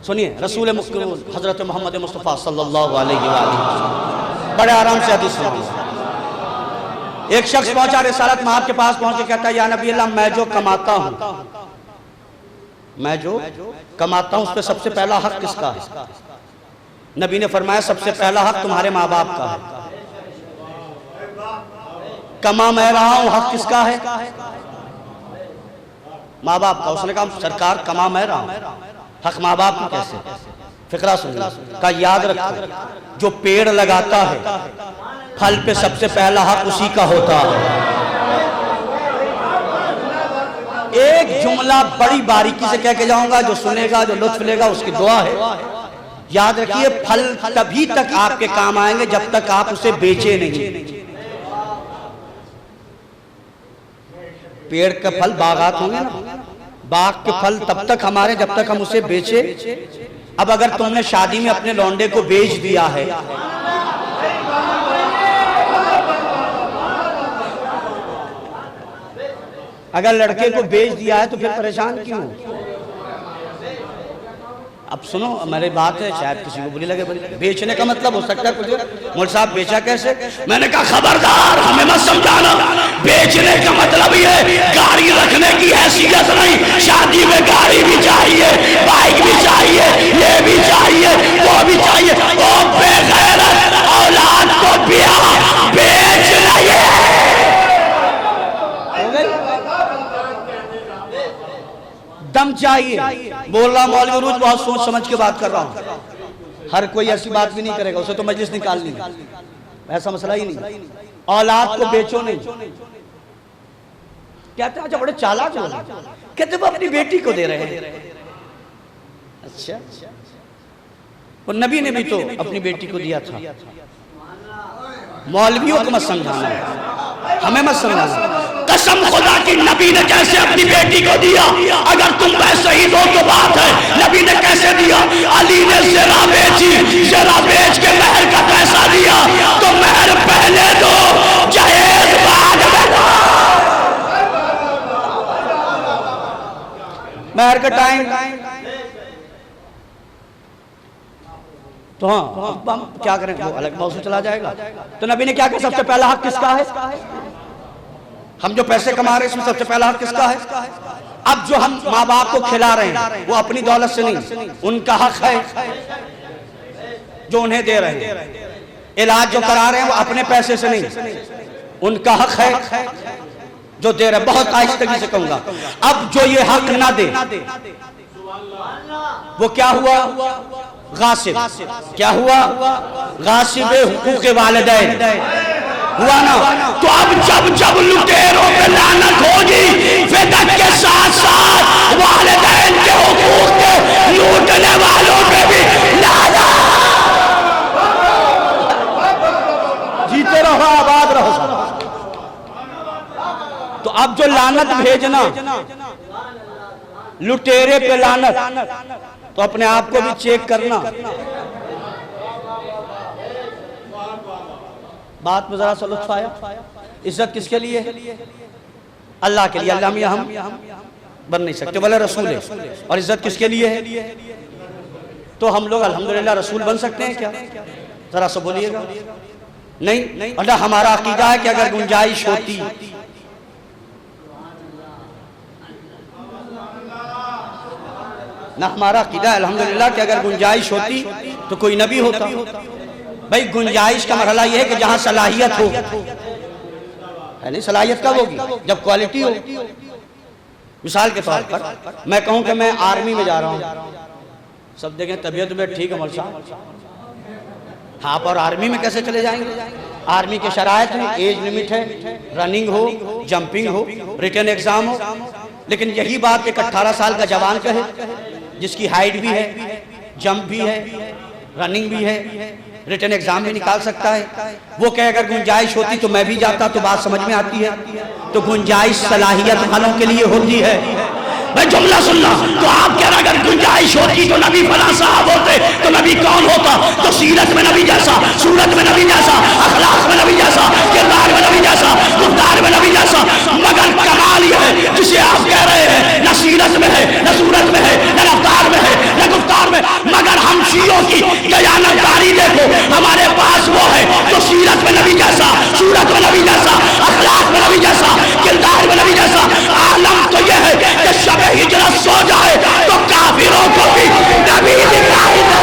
Speaker 1: सुनिए रसूल मुकर्रम हजरत मोहम्मद मुस्तफ़ा सल्लल्लाहु अलैहि वसल्लम बड़े आराम से हदीस सुना। एक शख्स पहुंचा रिसालत महब के पास, पहुंच के कहता है, या नबी अल्लाह, मैं जो कमाता हूं उस पर सबसे पहला हक किसका है? नबी ने फरमाया, सबसे पहला हक तुम्हारे माँ बाप का है। कमा मैं रहा हूं, हक किसका है? माँ बाप का। उसने कहा, सरकार कमा मैं रहा हूं, हक माँ बाप की कैसे? फिक्रा सुनिए, का याद रखो, जो पेड़ लगाता है फल पे सबसे पहला हक उसी का होता है। एक जुमला बड़ी बारीकी से कह के जाऊंगा, जो सुनेगा, जो लुत्फ लेगा, उसकी दुआ है। याद रखिए, फल तभी तक आपके काम आएंगे जब तक आप उसे बेचे नहीं। पेड़ के फल बागात होंगे ना, बाग के फल तब तक हमारे जब तक हम उसे बेचे। अब अगर तुमने शादी में अपने लौंडे को बेच दिया है, अगर लड़के को बेच दिया है तो फिर परेशान क्यों? अब सुनो, मेरी बात है, शायद किसी को बुरी लगे। बेचने का मतलब हो सकता है कुछ, मोल साहब बेचा कैसे?
Speaker 2: मैंने कहा खबरदार, हमें मत समझाना। बेचने का मतलब ये गाड़ी रखने की हैसियत नहीं। शादी में गाड़ी भी चाहिए, बाइक भी चाहिए, ये भी चाहिए, वो भी चाहिए। वो बेगैरत औलाद को ब्याह बेच रही है।
Speaker 1: दम चाहिए। बोल रहा मौलवी रूज, बहुत सोच समझ के बात कर रहा हूं। हर कोई ऐसी बात भी नहीं करेगा, उसे तो मजलिस निकालनी है, ऐसा मसला ही नहीं। औलाद को बेचो नहीं। कहते हैं, अच्छा बड़े चालाक हो, कहते वो अपनी बेटी को दे रहे हैं। अच्छा, और नबी ने भी तो अपनी बेटी को दिया था। मौलवियों को मत समझाना, हमें मत समझाना।
Speaker 2: कसम खुदा की, नबी ने कैसे अपनी बेटी को दिया? अगर तुम वैसे ही दो तो बात है, नबी ने कैसे दिया? अली ने ज़रा बेची, ज़रा बेच के महर का पैसा दिया, तो महर पहले दो, जहेज बाद में दो।
Speaker 1: महर का टाइम तो हाँ, अब हम क्या करें, वो अलग मौसम चला जाएगा। तो नबी ने क्या कहा, सबसे पहला हक किसका है? हम जो पैसे कमा रहे हैं इसमें सबसे पहला हक किसका है? अब जो हम माँ बाप को खिला रहे हैं वो अपनी दौलत से नहीं, उनका हक है जो उन्हें दे रहे हैं। इलाज जो करा रहे हैं वो अपने पैसे से नहीं, उनका हक है जो दे रहे हैं। बहुत आहिस्तगी से कहूंगा, अब जो ये हक ना दे वो क्या हुआ? गासिब। क्या हुआ? गासिब हुकूक वालिदैन हुआ ना।
Speaker 2: तो अब जब जब लुटेरों पे लानत होगी, फिदक के साथ साथ वालिदैन के हुकूक के लूटने वालों पे भी लानत।
Speaker 1: जीते रहो, आबाद रहो। तो अब जो लानत भेजना, लुटेरे पे लानत, तो अपने आप को भी चेक करना। बात में जरा सा लुत्फ आया। इज्जत किसके लिए है? अल्लाह के लिए। अल्लाह में हम बन नहीं सकते, बोले रसूल है। और इज्जत किसके लिए है? तो हम लोग अल्हम्दुलिल्लाह रसूल बन सकते हैं क्या? जरा सा बोलिएगा। नहीं, अल्लाह हमारा अकीदा है कि अगर गुंजाइश होती ना हमारा अकीदा अल्हम्दुलिल्लाह कि अगर गुंजाइश होती तो कोई नबी होता। भाई गुंजाइश का मरहला यह है कि जहां सलाहियत हो, है नहीं, सलाहियत कब होगी? जब क्वालिटी हो। मिसाल के तौर पर मैं कहूं कि मैं आर्मी में जा रहा हूं, सब देखें तबीयत ठीक है मौलवी साहब, हाँ, पर आर्मी में कैसे चले जाएंगे? आर्मी के शराइत हैं, एज लिमिट है, रनिंग हो, जंपिंग हो, रिटन एग्जाम हो। लेकिन यही बात एक 18 साल का जवान कहे, जिसकी हाइट भी है, जंप भी है, रनिंग भी है, रिटन एग्जाम भी निकाल सकता है, वो कहे अगर गुंजाइश होती तो मैं भी जाता, तो बात समझ में आती है। तो गुंजाइश सलाहियत वालों के लिए होती है।
Speaker 2: भाई जुमला सुनना, तो आप कह रहे अगर गुंजाइश होती तो नबी फला साहब होते, तो नबी कौन होता? तो सीरत में नबी जैसा, सूरत में नबी जैसा, अखलाक में नबी जैसा, किरदार में नबी जैसा, गुफ्तार में नबी जैसा। मगर कमाल यह है जिसे आप कह रहे हैं न सीरत में है, न सूरत में है, न रफ्तार में है, न गुफ्तार में। मगर हम शियों की दयानतदारी देखो, हमारे पास वो है तो सीरत में नबी जैसा, सूरत में नबी जैसा, अखलाक में नबी जैसा, किरदार में नबी जैसा। आलम तो यह है कि शब हिजरत सो जाए तो काफिरों को भी नबी दिखाई दे।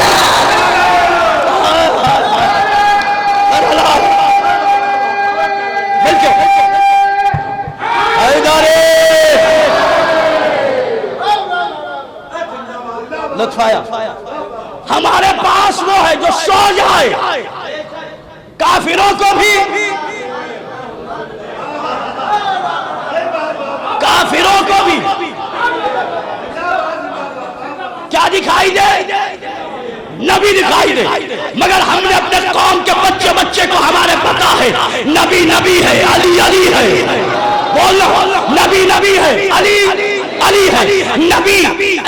Speaker 2: हमारे पास वो है जो सो जाए, काफिरों को भी, काफिरों को भी क्या दिखाई दे? नबी दिखाई दे। मगर हमने अपने कौम के बच्चे बच्चे को, हमारे पता है नबी नबी है, अली अली है, बोलो नबी नबी है, अली अली है, नबी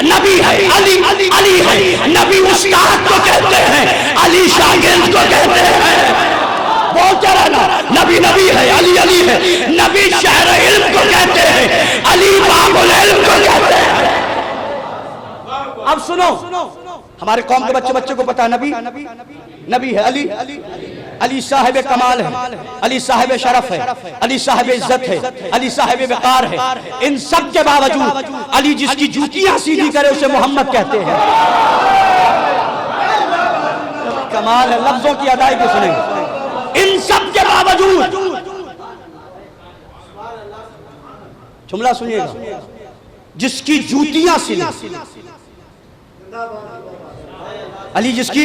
Speaker 2: नबी है, अली अली है। नबी उस्ताद को कहते हैं, अली शागिर्द को कहते हैं। बोलते रहना, नबी नबी है, अली अली है। नबी शहर इल्म को कहते हैं, अली बाबुल इल्म को कहते हैं। अब सुनो, हमारे कौम के बच्चे बच्चे को पता है नबी नबी है, अली अली साहिब कमाल है, अली साहिब शरफ है, अली साहिब इज्जत है, अली साहिब वकार है। इन सब के बावजूद अली जिसकी जूतियां सीधी करे उसे मोहम्मद कहते हैं। कमाल है, लफ्जों की अदायगी सुनेंगे। इन सब के बावजूद, जुमला सुनिएगा, जिसकी जूतियां सीधी, अली जिसकी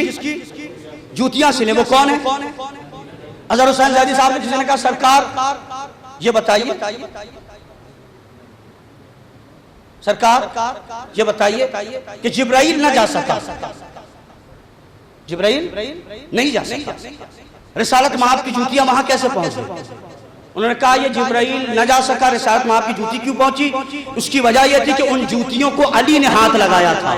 Speaker 2: जूतियां सिले, वो कौन है? अजहर हुसैन ज़ैदी साहब ने, किसी ने कहा सरकार ये बताइए, सरकार ये बताइए कि जिब्राइल न जा सका, जिब्राइल नहीं जा सका, रिसालत माब की जूतियां वहां कैसे पहुंची? उन्होंने कहा ये जिब्राइल न जा सका, रिसालत माब की जूती क्यों पहुंची? उसकी वजह यह थी कि उन जूतियों को अली ने हाथ लगाया था।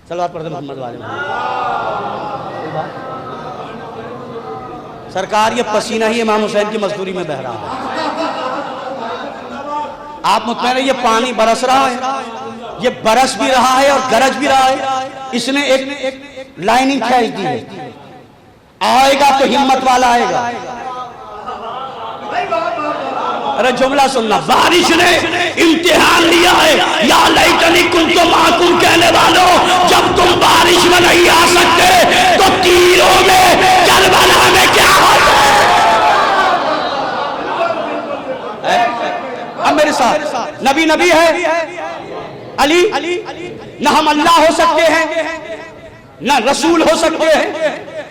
Speaker 2: सलवात पढ़ते मोहम्मद वाले। सरकार ये पसीना ही इमाम हुसैन की मजदूरी में बह रहा है। आप मुतमईन रहिए, ये पानी बरस रहा है, ये बरस भी रहा है और गरज भी रहा है। इसने एक लाइनिंग खींच दी है, आएगा तो हिम्मत वाला आएगा। अरे जुमला सुनना, बारिश ने इम्तिहान लिया है, या लैतनी कुन्तु माकुम कहने वालों, जब तुम बारिश में नहीं आ सकते तो तीरों में करबला में क्या होता है? अब मेरे साथ नबी नबी है, अली न हम अल्लाह हो सकते हैं न रसूल हो सकते हैं।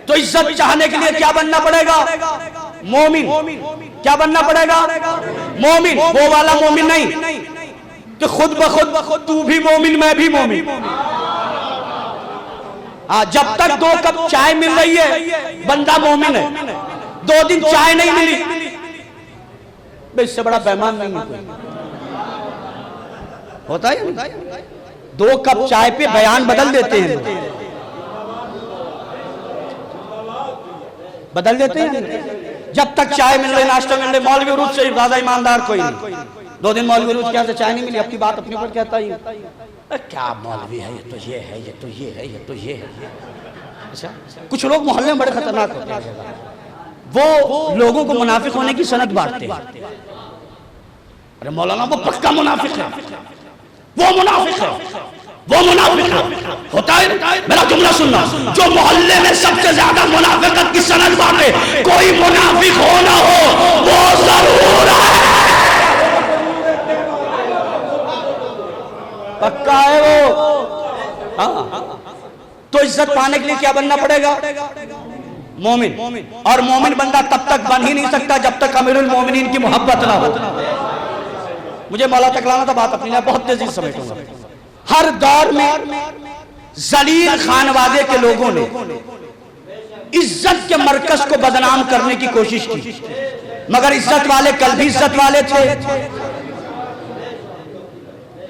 Speaker 2: तो इज्जत चाहने के लिए क्या बनना पड़ेगा? मोमिन। क्या बनना पड़ेगा? मोमिन। वो वाला मोमिन नहीं कि खुद ब खुद तू भी मोमिन मैं भी मोमिन। हाँ, जब तक 2 कप चाय मिल रही है बंदा मोमिन है। 2 दिन चाय नहीं मिली, इससे बड़ा बेईमान नहीं है कोई। होता है 2 कप चाय पे बयान बदल देते हैं, बदल देते हैं। जब तक चाय मिल रही, नाश्ता मिल रही, मौलवी उरूज से ज्यादा ईमानदार कोई नहीं। 2 दिन मौलवी उरूज क्या से चाय नहीं मिली, अपनी बात अपने ऊपर कहता ही क्या मौलवी है, ये तो ये है, ये तो ये है, ये तो ये है। अच्छा, कुछ लोग मोहल्ले में बड़े खतरनाक होते हैं, वो लोगों को मुनाफिक होने की सनद बांटते हैं। अरे मौलाना वो पक्का मुनाफिक है, वो मुनाफिक है, वो मुनाफिक है। होता है मेरा जुमला सुनना, जो मोहल्ले में सबसे ज्यादा मुनाफिकत की सनद बांटे, कोई मुनाफिक हो ना हो वो जरूर है,
Speaker 1: पक्का है वो। हाँ, तो इज्जत पाने के लिए क्या बनना पड़ेगा? मोमिन। और मोमिन बंदा तब तक बन ही नहीं सकता जब तक अमीरुल मोमिनीन की मोहब्बत ना हो। मुझे मौला तक लाना था, बात अपनी ना बहुत तेजी से समेटूंगा। हर दौर में जलील खानवादे के लोगों ने इज्जत के मरकज को बदनाम करने की कोशिश की, मगर इज्जत वाले कल भी इज्जत वाले थे,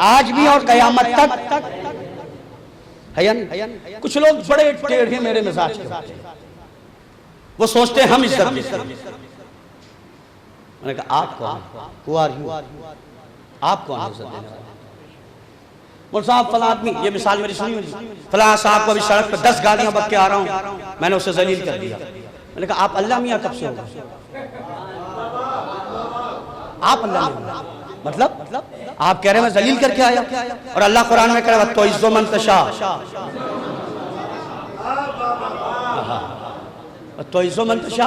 Speaker 1: आज भी और कयामत तक है या नहीं? कुछ लोग बड़े टेढ़े मेरे मिजाज के, वो सोचते हैं हम इज्जत देते हैं। मैंने कहा आप कौन? Who are you? आप कौन इज्जत देने वाले? बोल साहब फला आदमी, ये मिसाल मेरी सुनी हुई, फला साहब को अभी सड़क पर 10 गालियां बक के आ रहा हूं, मैंने उसे जलील कर दिया। मैंने कहा आप अल्लाह मियां कब से हो? आप अल्लाह मियां मतलब आप कह रहे हैं मैं जलील करके आया, और अल्लाह कुरान में कह रहा है तो इज्जो मन तशा, तो इज्जो मन तशा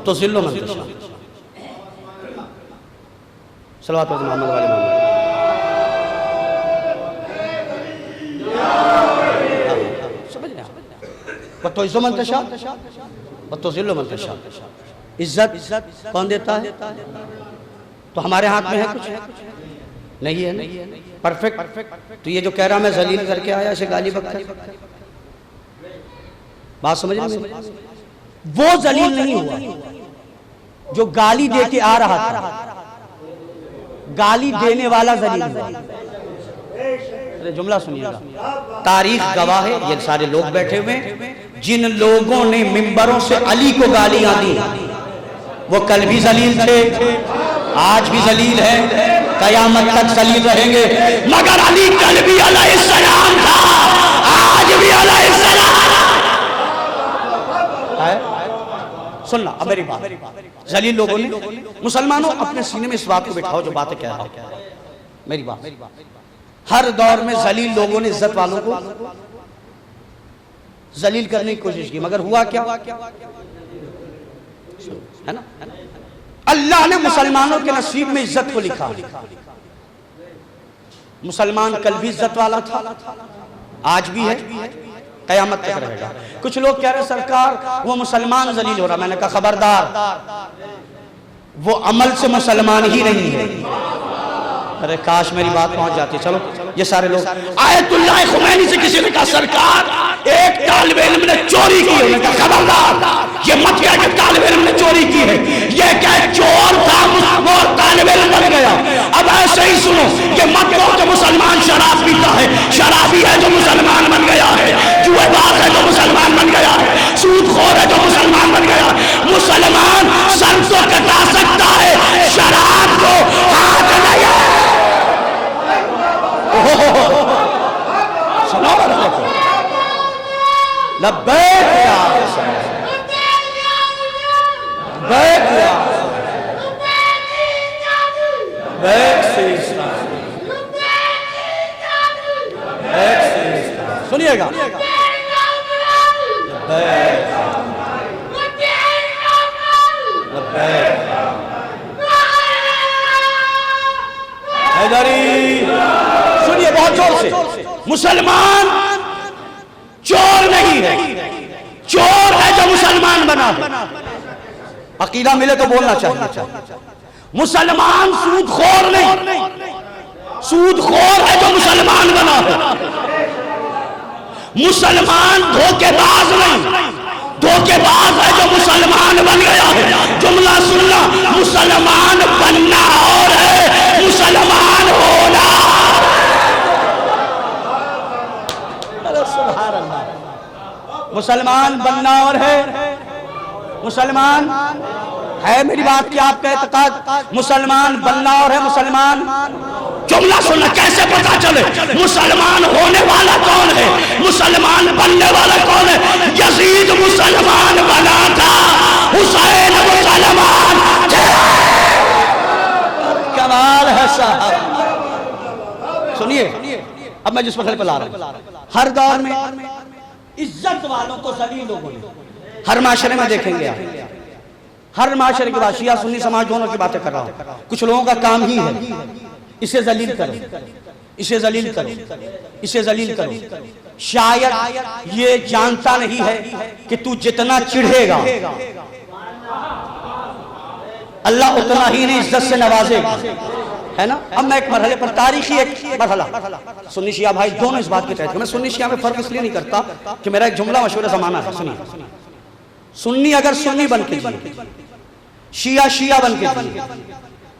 Speaker 1: तो जिल्लो मन तशा। सल्लल्लाहु अलैहि मोहम्मद वाले मोहम्मद। समझ रहे हैं? तो इज्जो मन तशा तो जिल्लो मन तशा। इज्जत कौन देता है? तो हमारे हाथ में है कुछ? नहीं है, नहीं परफेक्ट। तो ये जो कह रहा मैं जलील करके आया, इसे गाली बककर, बात समझ में? वो जलील नहीं हुआ जो गाली दे के आ रहा था, गाली देने वाला जलील हुआ। अरे जुमला सुनिएगा, तारीख गवाह है, ये सारे लोग बैठे हुए, जिन लोगों ने मिंबरों से अली को गालियां दी वो कल भी जलील थे, आज भी जलील है, कयामत तक जलील रहेंगे।
Speaker 2: मगर अली कल भी अलैहिस्सलाम था, आज भी अलैहिस्सलाम
Speaker 1: है। सुनना अब मेरी बात, जलील लोगों ने, मुसलमानों अपने सीने में इस बात को बिठाओ जो बातें कह रहा हूं, मेरी बात। हर दौर में जलील लोगों ने इज्जत वालों को जलील करने की कोशिश की, मगर हुआ क्या? है ना, अल्लाह ने मुसलमानों के नसीब में इज्जत को लिखा। मुसलमान कल भी इज्जत वाला था, आज भी है, कयामत तक रहेगा। कुछ लोग कह रहे सरकार वो मुसलमान जलील हो रहा, मैंने कहा खबरदार, वो अमल से मुसलमान ही नहीं है। अरे काश मेरी बात पहुंच जाती। चलो ये सारे लोग,
Speaker 2: आयतुल्लाह खुमैनी से किसी ने कहा सरकार एक तालिबे इल्म ने चोरी की है, उन्होंने कहा खबरदार ये मत कह कि तालिबे इल्म ने चोरी की है, ये क्या चोर था वो तालिबे इल्म बन गया। अब ऐसे ही सुनो, ये मत कहो कि मुसलमान शराब पीता है, शराबी है जो मुसलमान बन गया है, जुएबाज है जो मुसलमान बन गया है, सूदखोर है जो मुसलमान बन गया है। मुसलमान सर तो कटा सकता है, शराब को हाथ नहीं है।
Speaker 1: सुनो लब्बैक या लब्बैक या सुनिएगा, सुनिए बहुत जोर से, मुसलमान चोर नहीं है, चोर है जो मुसलमान बना है। अकीदा मिले तो बोलना चाहिए। मुसलमान सूदखोर नहीं, सूदखोर है जो मुसलमान बना है। मुसलमान धोखेबाज नहीं, धोखेबाज है जो मुसलमान बन गया है। जुमला सुनना, मुसलमान बनना और है मुसलमान होना। मुसलमान बनना और है मुसलमान है। मेरी बात की आपका एतकाद, मुसलमान बनना और है मुसलमान।
Speaker 2: जुमला सुनना, कैसे पता चले मुसलमान होने वाला कौन है, मुसलमान बनने वाला कौन है? यजीद मुसलमान बना था, हुसैन मुसलमान थे।
Speaker 1: अब मैं जिस मसले पर ला रहा हूं, हर दौर में इज्जत वालों को जलील लोगों ने, हर माशरे में देखेंगे आप, हर माशरे के बाद शिया सुन्नी समाज दोनों की बातें कर रहा हूं, कुछ लोगों का काम ही है इसे जलील करो, इसे जलील करो, इसे जलील करो। शायद ये जानता नहीं है कि तू जितना चिढ़ेगा अल्लाह उतना ही नहीं इज्जत से नवाजेगा, है ना। अब मैं एक मरहले पर, तारीखी एक मरहला, सुन्नी शिया भाई दोनों इस बात के तहत, मैं सुन्नी शिया में फर्क इसलिए नहीं करता कि मेरा एक जुमला मशहूर जमाना है, सुनिए, सुन्नी अगर सुन्नी बन के शिया शिया बन के,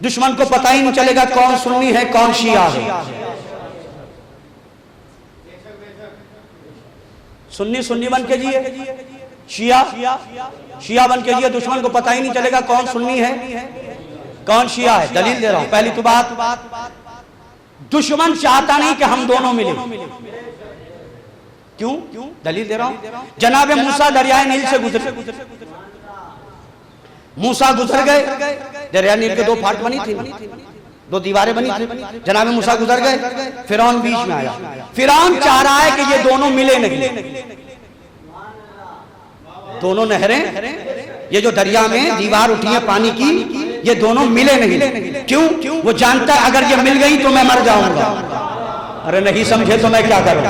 Speaker 1: दुश्मन को पता ही नहीं चलेगा कौन सुन्नी है कौन शिया है। सुन्नी सुन्नी बन के जिए, शिया शिया बन के जिए, दुश्मन को पता ही नहीं चलेगा कौन सुन्नी है कौन शिया है। दलील दे रहा हूं। पहली तो बात, दुश्मन चाहता नहीं कि हम दोनों मिले। क्यों? दलील दे रहा हूं। जनाबे मूसा दरियाए नील से गुजरे, मूसा गुजर गए, दरिया नील के दो फाट बनी थी, दो दीवारें बनी थी, जनाबे मूसा गुजर गए, फिरौन बीच में आया। फिरौन चाह रहा है कि ये दोनों मिले नहीं, दोनों नहरें, ये जो दरिया में दीवार उठी है पानी की, ये दोनों मिले नहीं। क्यों? वो जानता है अगर ये मिल गई तो मैं मर जाऊंगा। अरे नहीं समझे तो मैं क्या करूं?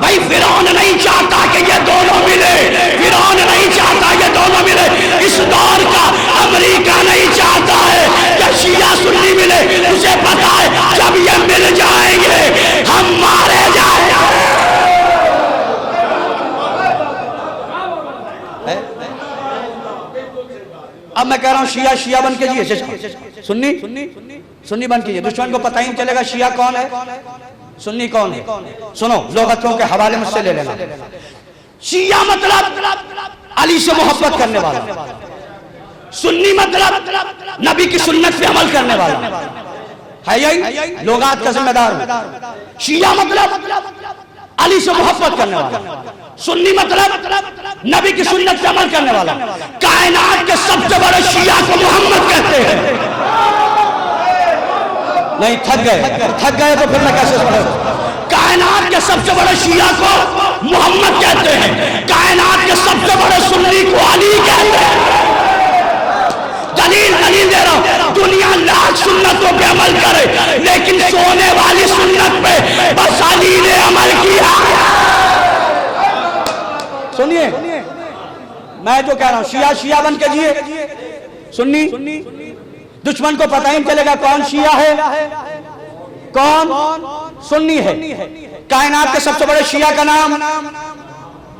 Speaker 2: भाई फिरौन नहीं चाहता कि ये दोनों मिले, फिरौन नहीं चाहता ये दोनों मिले। इस दौर का अमेरिका नहीं चाहता है कि शिया सुन्नी मिले। उसे पता है जब ये मिल जाएंगे हम मारे जाएंगे।
Speaker 1: अब मैं कह रहा हूं शिया शिया बन के जिए, सुन्नी सुन्नी बन के जिए, दुश्मन को पता ही नहीं चलेगा शिया कौन है सुन्नी कौन है। सुनो, लोगों के हवाले मुझसे ले लेना।
Speaker 2: शिया मतलब
Speaker 1: अली से मोहब्बत करने वाला,
Speaker 2: सुन्नी मतलब नबी की सुन्नत पे अमल करने वाला
Speaker 1: है यही लोगात का जिम्मेदार।
Speaker 2: शिया मतलब
Speaker 1: अली से मोहब्बत करने वाला,
Speaker 2: सुन्नी मतलब नबी की सुन्नत पे अमल करने वाला। कायनात के सबसे बड़े शिया को मोहम्मद कहते हैं।
Speaker 1: नहीं थक गए तो फिर मैं कैसे समझूं?
Speaker 2: कायनात के सबसे बड़े शिया को मोहम्मद कहते हैं, कायनात के सबसे बड़े सुन्नी को अली कहते हैं। दलील दे रहा हूं। दुनिया लाख सुन्नतों पे अमल करे लेकिन सोने वाली सुन्नत पे बस अली ने अमल किया।
Speaker 1: सुनिए, मैं जो कह रहा हूं, शिया शिया बन के जिए, सुन्नी दुश्मन को पता ही नहीं चलेगा कौन शिया है कौन सुन्नी है। कायनात के सबसे बड़े शिया का नाम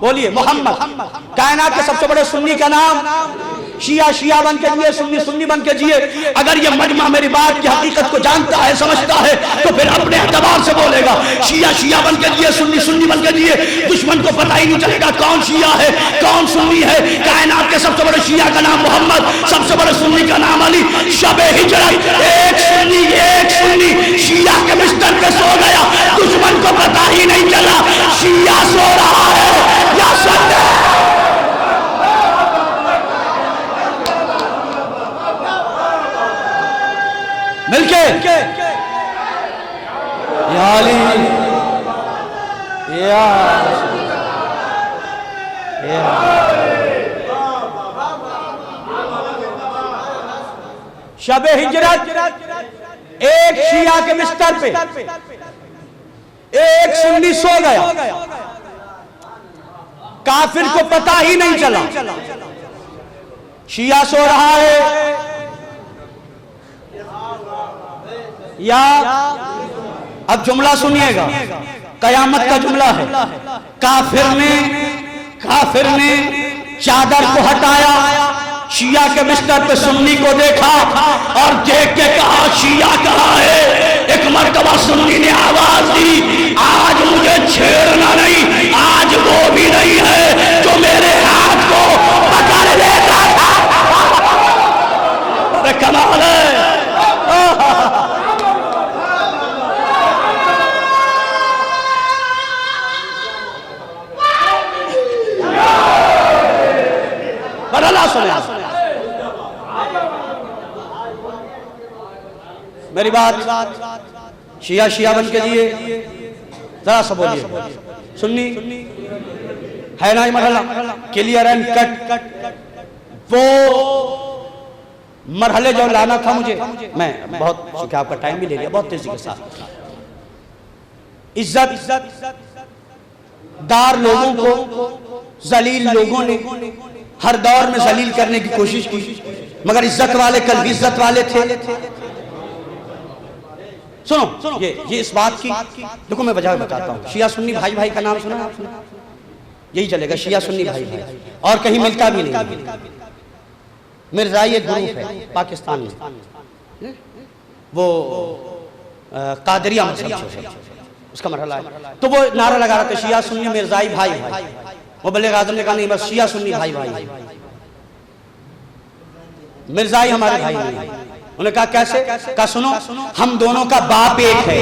Speaker 1: बोलिए मोहम्मद, कायनात के सबसे बड़े सुन्नी का नाम शिया शिया बन के जिए, सुन्नी सुन्नी बन के जिए।
Speaker 2: अगर ये मजमा मेरी बात की हकीकत को जानता है समझता है तो फिर अपने एतबार से बोलेगा। शिया शिया बन के जिए, सुन्नी सुन्नी बन के जिए, दुश्मन को पता ही नहीं चलेगा कौन शिया है कौन सुन्नी है। कायनात के सबसे बड़े शिया का नाम मोहम्मद, सबसे बड़े सुन्नी का नाम अली। शबे हिजरत एक सुन्नी शिया के बिस्तर पे सो गया, दुश्मन को पता ही नहीं चला शिया सो रहा है या सुन्नी।
Speaker 1: मिलके या अली या शबे हिजरत एक शिया के बिस्तर पे एक सुन्नी सो गया, काफिर को पता ही नहीं चला शिया सो रहा है या। अब जुमला सुनिएगा, कयामत का जुमला है। काफिर ने चादर को हटाया, शिया के बिस्तर पे सुन्नी को देखा और देख के कहा शिया कहाँ है। एक मर्तबा सुन्नी ने आवाज दी, आज मुझे छेड़ना नहीं, आज वो भी नहीं है जो मेरे हाथ को पकड़ लेता था। अरे कमाल है। मेरी बात, शिया शिया बन के जिए, जरा सा बोलिए। सुन्नी है ना ये मरहला क्लियर एंड कट। वो मरहले जो लाना था मुझे, मैं बहुत चूंकि आपका टाइम भी ले लिया बहुत तेजी के साथ। इज्जत दार लोगों को जलील लोगों ने हर दौर में जलील करने की कोशिश की, मगर इज्जत वाले कल भी इज्जत वाले थे। सुनो ये इस बात की, देखो मैं वजह बताता हूँ। शिया सुन्नी भाई भाई का नाम सुना आपने? यही चलेगा, शिया सुन्नी भाई भाई, और कहीं मिलता भी नहीं। मिर्जाई एक ग्रुप है पाकिस्तान में, वो कादरिया मजहब से उसका मरहला है। तो वो नारा लगा रहा था शिया सुन्नी मिर्जाई भाई भाई। वो बल्ले आजम ने कहा नहीं, बस शिया सुन्नी भाई भाई, मिर्जाई हमारे भाई नहीं। उन्होंने कहा कैसे? कहा सुनो, हम दोनों का बाप एक है।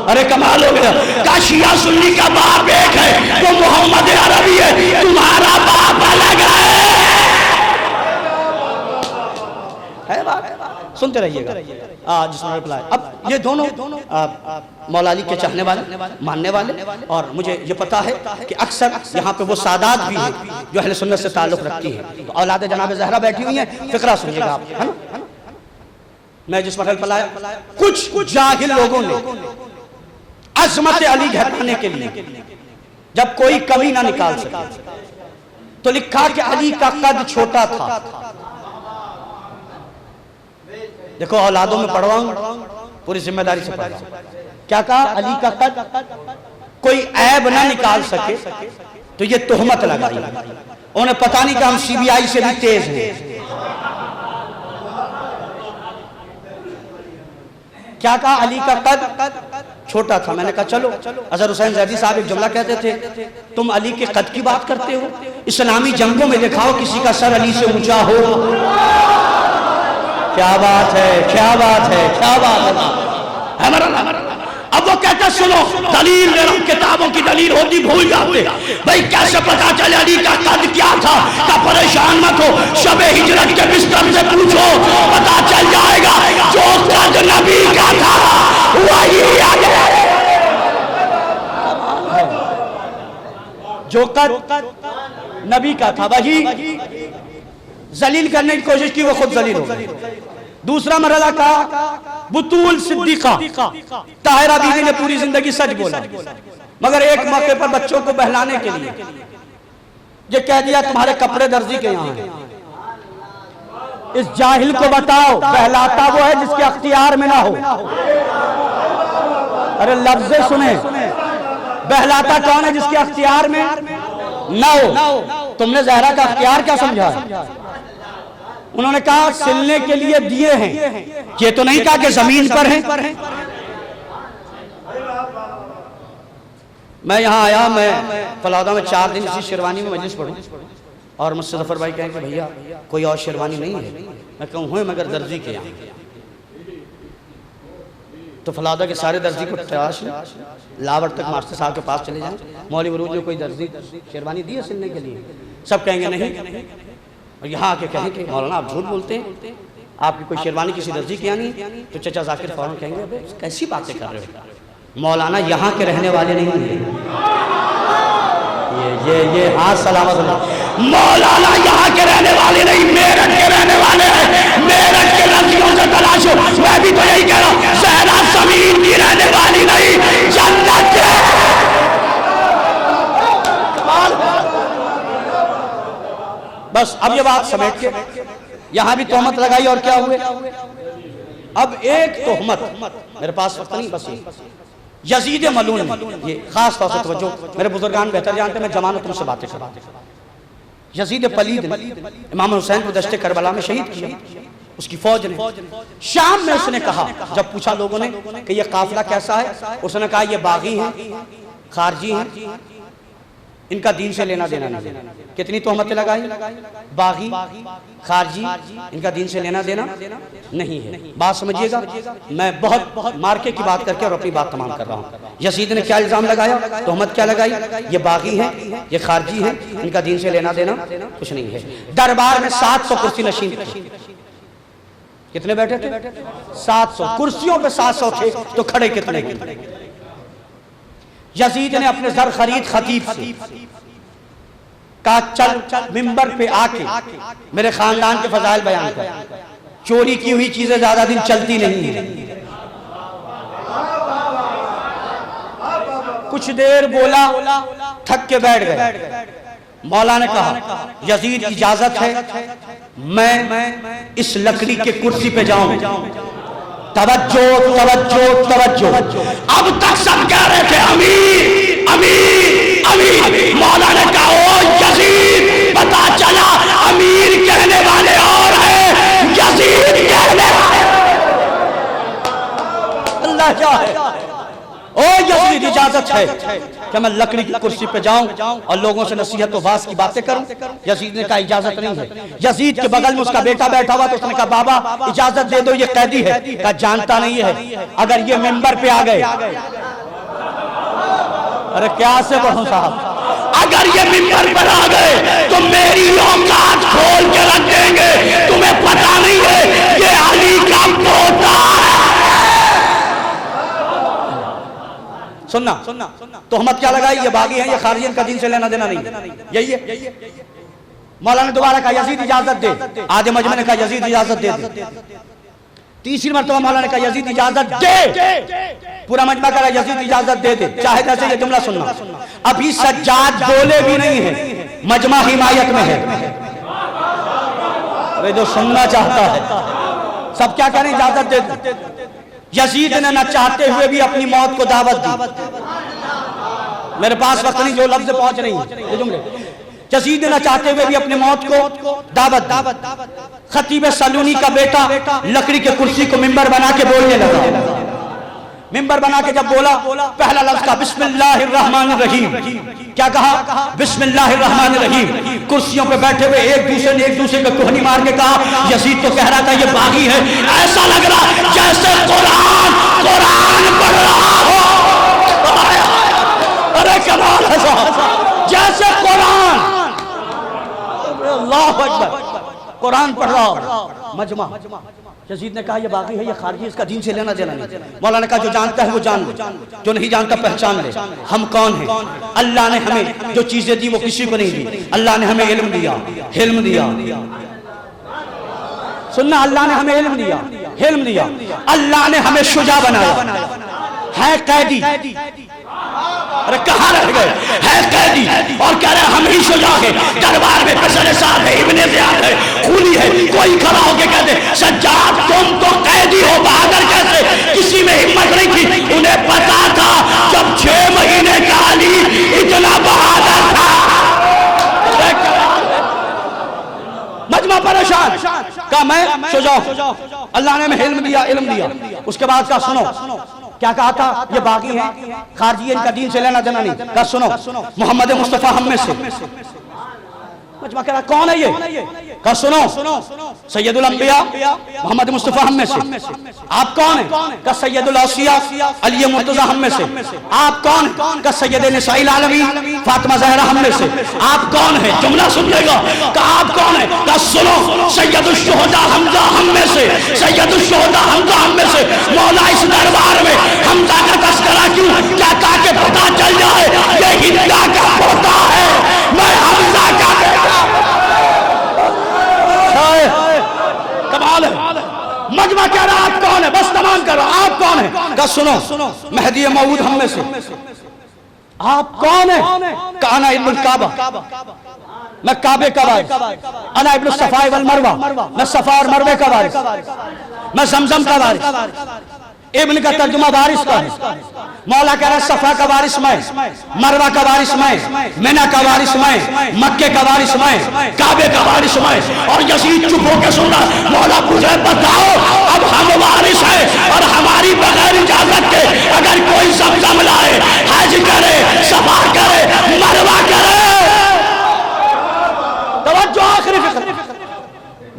Speaker 2: अरे कमाल हो गया। का शिया सुन्नी का बाप एक है, वो मोहम्मद अरबी है, तुम्हारा बाप अलग
Speaker 1: है बात। सुनते रहिएगा। जिसमें रिप्लाई, अब ये दोनों मौला अली के चाहने वाले, मानने वाले, और मुझे ये पता है कि अक्सर यहाँ पे वो सादात भी हैं जो अहले सुन्नत से ताल्लुक़ रखती हैं। तो औलाद जनाब ज़हरा बैठी हुई हैं, फिक्रा सुनिएगा आप, है ना। मैं जिस मरहल पर लाया, कुछ जाहिल लोगों ने अज़मत अली घटाने के लिए जब कोई कमी ना निकाल सके तो लिखा कि अली का कद छोटा था। देखो औलादों में पढ़वाऊं, पूरी जिम्मेदारी से पढ़वा। क्या कहा? अली का कद कोई ऐब ना निकाल सके तो ये तोहमत लगाई। उन्हें पता नहीं कि हम सीबीआई से भी तेज हैं। क्या कहा? अली का कद छोटा था। मैंने कहा चलो, अजहर हुसैन जैदी साहब एक जुमला कहते थे, तुम अली के कद की बात करते हो, इस्लामी जंगों में दिखाओ किसी का सर अली से ऊंचा हो। क्या बात है, क्या बात है, क्या बात है।
Speaker 2: अब वो कहता सुनो, दलील ले रहा हूं, किताबों की दलील होती भूल जाते। भाई कैसे पता चले अली का कद क्या था? का परेशान मत हो, शबे हिजरत के बिस्तर से पूछो, पता चल जाएगा। जो कद नबी का था वही
Speaker 1: जो कद नबी का था वही जलील करने की कोशिश की, वो खुद जलील हो गई। दूसरा मरहला का बुतूल सिद्दीका, ताहिरा बीवी ने पूरी जिंदगी सच बोला, मगर एक मौके पर बच्चों को बहलाने के लिए ये कह दिया तुम्हारे कपड़े दर्जी के यहाँ हैं। इस जाहिल को बताओ, बहलाता वो है जिसके अख्तियार में ना हो। अरे लफ्ज़ सुने, बहलाता कौन है? जिसके अख्तियार में ना हो। तुमने ज़हरा का अख्तियार क्या समझा? उन्होंने कहा सिलने के लिए दिए हैं, ये तो नहीं कहा कि जमीन पर है। मैं यहाँ आया, मैं फलौदा में 4 दिन इसी शेरवानी में मजलिस पढ़ूं और मुझसे जफर भाई कहें कि भैया कोई और शेरवानी नहीं है। मैं कहूँ हुए मगर दर्जी के यहाँ। तो फलौदा के सारे दर्जी को तलाश लावर तक मास्टर साहब के पास चले जाएं, मौलवी वरूज ने कोई दर्जी शेरवानी दी है सिलने के लिए? सब कहेंगे नहीं। और यहाँ आके कहें कि मौलाना आप झूठ बोलते हैं, आपकी कोई शेरवानी किसी दर्जी की नहीं, तो चचा जाकिर फौरन कहेंगे अबे कैसी बातें कर रहे हो, मौलाना यहाँ के रहने वाले नहीं हैं। ये हाथ सलामत।
Speaker 2: मौलाना यहाँ के रहने वाले नहीं, मेरठ के रहने वाले हैं। मेरठ के रजियों से तलाशो। मैं भी तो यही कह रहा हूँ, ज़हरा ज़मीन की रहने वाली नहीं, जन्नत के।
Speaker 1: बस अब ये बात समेट के यहां भी तोहमत लगाई और क्या हुए? अब एक तोहमत मेरे पास वक्त नहीं, बस यजीद मलून, ये खास तौर से तवज्जो, मेरे बुजुर्गान बेहतर जानते, मैं जमानत तुमसे बातें कर रहा हूं। यजीद पलीद ने इमाम हुसैन को दश्ते करबला में शहीद किया, उसकी फौज ने। शाम में उसने कहा, जब पूछा लोगों ने कि ये काफिला कैसा है, उसने कहा ये बागी हैं, खारजी हैं, इनका दीन से लेना देना नहीं। कितनी तोहमतें लगाई? बागी, खारजी, इनका दीन से लेना देना नहीं है। बात समझिएगा, मैं बहुत मार्के की बात करके और अपनी बात तमाम कर रहा हूँ। यजीद ने क्या इल्जाम लगाया, तोहमत क्या लगाई? ये बागी हैं, ये खारजी हैं, इनका दीन से लेना देना कुछ नहीं है। दरबार में 700 कुर्सी नशीन थे, कितने बैठे थे? 700। कुर्सियों पे 700 थे तो खड़े कितने? यजीद ने अपने सर खरीद खतीब से कहा चल मिंबर पे आके मेरे खानदान के फजाइल बयान कर। चोरी की हुई चीजें ज्यादा दिन चलती नहीं है। कुछ देर बोला, थक के बैठ गए। मौला ने कहा यजीद इजाजत है मैं इस लकड़ी के कुर्सी पे जाऊं। तवज्जो तवज्जो तवज्जो।
Speaker 2: अब तक सब कह रहे थे अमीर अमीर अमीर। मौला ने कहा ओ यजीद, पता चला अमीर कहने वाले और हैं, यजीद कहने वाले।
Speaker 1: अल्लाह जाए। ओ यजीद इजाजत है कि मैं लकड़ी की कुर्सी पे जाऊं और लोगों से नसीहत व वास की बातें करूं। यजीद ने कहा इजाजत नहीं है। यजीद के बगल में उसका बेटा बैठा हुआ तो उसने कहा बाबा इजाजत दे दो, ये कैदी है। कहा जानता नहीं है, अगर ये मिंबर पे आ गए। अरे क्या से पढ़ूं साहब,
Speaker 2: अगर ये मिंबर पर आ गए तो मेरी औकात खोल के रख देंगे। तुम्हें पता नहीं है ये अली का पोता है।
Speaker 1: सुनना तोहमत क्या लगाई, ये बागी है, ये खारिजी, इनका दीन से लेना देना नहीं। यही है। मौला ने दोबारा कहा यजीद इजाजत दे। आधे मजमे ने कहा यजीद इजाजत दे। तीसरी मरतबा मौला ने कहा यजीद इजाजत दे। पूरा मजमा कहा यजीद इजाजत दे दे। चाहे जैसे ये जुमला सुनना, अभी सज्जाद बोले भी नहीं है, मजमा हिमायत में है। अरे जो सुनना चाहता है सब क्या कह रहे हैं, इजाजत दे दे। यजीद ने न चाहते हुए भी अपनी मौत को दावत दी। मेरे पास वक्त नहीं, जो लफ्ज पहुंच रही है जुमले। यजीद ने न चाहते हुए भी अपनी मौत को दावत। खतीब सलूनी का बेटा लकड़ी के कुर्सी को मिंबर बना के बोलने लगा। मिंबर बना के जब बोला, पहला लफ्ज था बिस्मिल्लाहिर्रहमानिर्रहीम। क्या कहा? बिस्मिल्लाहिर्रहमानिर्रहीम। कुर्सियों पे बैठे हुए एक दूसरे को कोहनी मार के कहा। यजीद तो कह रहा था ये बागी है,
Speaker 2: ऐसा लग रहा जैसे कुरान पढ़ रहा हो।
Speaker 1: अरे कमाल है साहब, जैसे कुरान, अल्लाह अकबर, कुरान पढ़ रहा हो। मजमा। यजीद ने कहा ये बागी है, ये खारजी, इसका दीन से लेना देना नहीं। मौला ने कहा जो जानता है वो जान ले, जो नहीं जानता पहचान ले। हम कौन हैं? अल्लाह ने हमें जो चीजें दी वो किसी को नहीं दी। अल्लाह ने हमें इल्म दिया, हिल्म दिया। सुनना, अल्लाह ने हमें इल्म दिया, हिल्म दिया। अल्लाह ने हमें शुजा बनाया। है कैदी,
Speaker 2: अरे कहाँ रह गए? है कैदी और कह रहे हम ही शुजा है। दरबार में कसर साहब है, इब्ने ज़ियाद है, खूनी है। कोई खड़ा होके कहते सज्जाद तुम तो कैदी हो, बहादुर कैसे? किसी में हिम्मत नहीं थी। उन्हें पता था जब 6 महीने का अली इतना बहादुर था।
Speaker 1: मजमा परेशान कहा मैं शुजा हूं, अल्लाह ने हमें इल्म दिया, इल्म दिया। उसके बाद का सुनो क्या कहा था, ये बागी है, खारजी, इनका दीन से लेना देना नहीं। कहा सुनो मोहम्मद मुस्तफा हम में से। मजमा कह रहा कौन है ये? कहा सुनो सैयदुल अंबिया मोहम्मद मुस्तफा हम में से। आप कौन है? कहा सैयदुल औसिया अली मुर्तजा हम में से। आप कौन है? कहा सैयद निसाइल आलमीन फातिमा ज़हरा हम में से। आप कौन है? जुमला सुन लेगा। कहा आप कौन है? कहा सुनो सैयदुल शुहदा हमजा हम में से। सैयदुल शुहदा हमजा हम में से। मौला इस दरबार में हमजा का तस्करा क्यों? क्या ताकि पता चल जाए ये हिंदा का पोता है, मैं हमजा का बेटा। कमाल है। मजमा कह रहा आप कौन है? बस तमाम कर रहा आप कौन है? कहा सुनो मेहदी मऊद हम में से। आप कौन है? कहा अना इब्नुल काबा, मैं काबे का वारिस। अना इब्नुल सफा वल मरवा, मैं सफा और मरवे का वारिस। मैं जमजम का वारिस। इब्न का तर्जुमा वारिस का है। मौला कह रहा सफा का वारिस मैं, मरवा का वारिस मैं, मिना का वारिस मैं, मक्के का वारिस मैं,
Speaker 2: काबे का वारिस मैं। और यजीद चुप होकर सुन रहा। मौला मुझे बताओ अब हम वारिस हैं और हमारी बगैर इजाजत के अगर कोई ज़मज़म लाए, हज करे, सफा करे, मरवा करे।
Speaker 1: तवज्जो आखिरी फिक्र।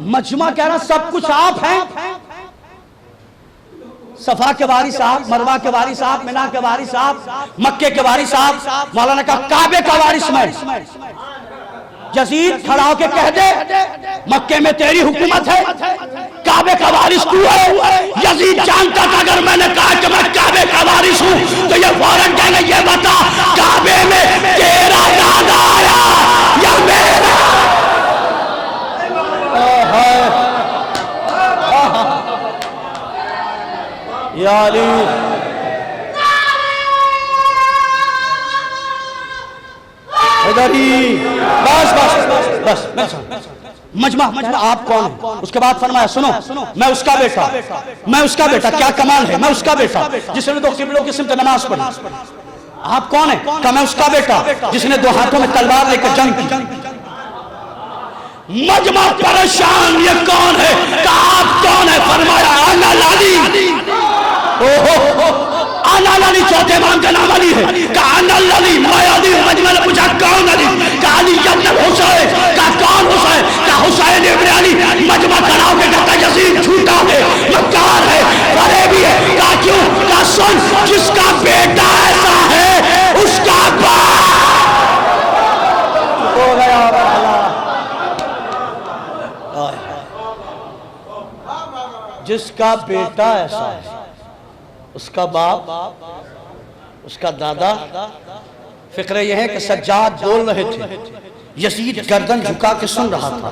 Speaker 1: मजमा कह रहा सब कुछ आप हैं, सफा के वारी साहब, मरवा के वारी साहब, मिना के वारी साहब, मक्के के वारी साहब। मौलाना का काबे का वारिस मैं। यजीद खड़ा होके कह दे मक्के में तेरी हुकूमत है, काबे का वारिस तू है। यजीद जानता था अगर मैंने कहा कि मैं काबे का वारिस हूं तो ये फौरन कहेंगे ये बता काबे में तेरा दादा आया या मेरा। या अली इधर ही बस बस बस बस मजमा आप कौन है? उसके बाद फरमाया सुनो मैं उसका बेटा, मैं उसका बेटा। क्या कमाल है, मैं उसका बेटा जिसने दो किबलों की सिमत नमाज पढ़ी। आप कौन है? कहा मैं उसका बेटा जिसने दो हाथों में तलवार लेकर जंग की। मजमा परेशान, ये कौन है? कहा आप कौन है? फरमाया आना लाली। ओहो आना लाली चौथे इमाम का नाम अली है। कहा आना लाली मैं अली। मजमा ने पूछा कौन अली? कहा अली इब्न हुसैन। कहा कौन हुसैन? कहा हुसैन इब्न अली। मजमा खड़ा होकर कहता यजीद झूठा है, मक्कार है, फरेबी है। कहा क्यों? कहा सुन जिसका बेटा ऐसा है उसका बाप हो गया। जिसका बेटा ऐसा है उसका बाप, उसका दादा। फिक्र यह है कि सज्जाद बोल रहे थे, यजीद गर्दन झुका के सुन रहा था।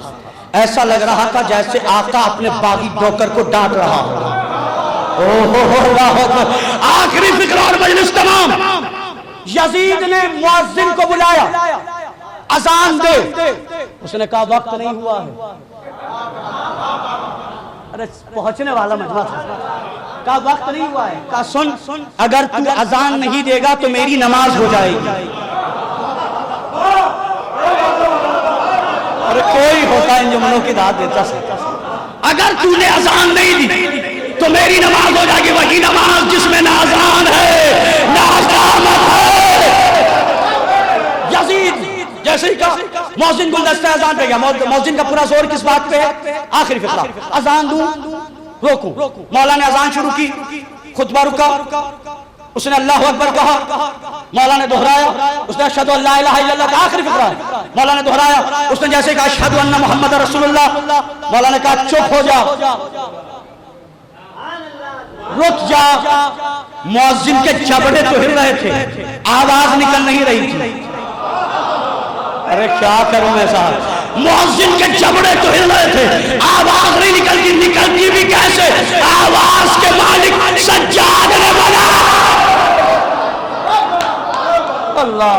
Speaker 1: ऐसा लग रहा था जैसे आका अपने बागी नौकर को डांट रहा हो। आखिरी फिक्र और मजलिस तमाम। यजीद ने मुअज्जिन को बुलाया, अजान दे। उसने कहा वक्त नहीं हुआ है। अरे पहुंचने वाला मजमा था। कहा वक्त नहीं हुआ है। कहा सुन अगर तू अजान नहीं देगा तो मेरी नमाज हो जाएगी। अरे कोई होता इन जुमलों की दाद देता से। अगर तूने अजान नहीं दी तो मेरी नमाज हो जाएगी। वही नमाज जिसमें ना अजान है ना इकामत है। यजीद जैसे ही कहा मौजिन गुलदस्ता अजान पे गया। मौजिन का पूरा जोर किस बात पे है? आखिरी फिक्रा अजान दूं रोकूं। मौला ने अजान शुरू की, खुतबा रुका, उसने अल्लाह अकबर कहा, मौला ने दोहराया, उसने अशहदु अल्ला इलाहा इल्लल्लाह का आखिरी फिक्रा मौला ने दोहराया। उसने जैसे कहा अशहदु अन्ना मुहम्मद रसूलुल्लाह, मौला ने कहा चुप हो जा, रुक जा। मुअज्जिन के जबड़े तो हिल रहे थे, आवाज निकल नहीं रही थी। अरे क्या करूं मैं साहब? मुअज्जिन के जबड़े तो हिल रहे थे, आवाज नहीं निकलती। निकलती भी कैसे? आवाज के मालिक सज्जाद ने बना। अल्लाह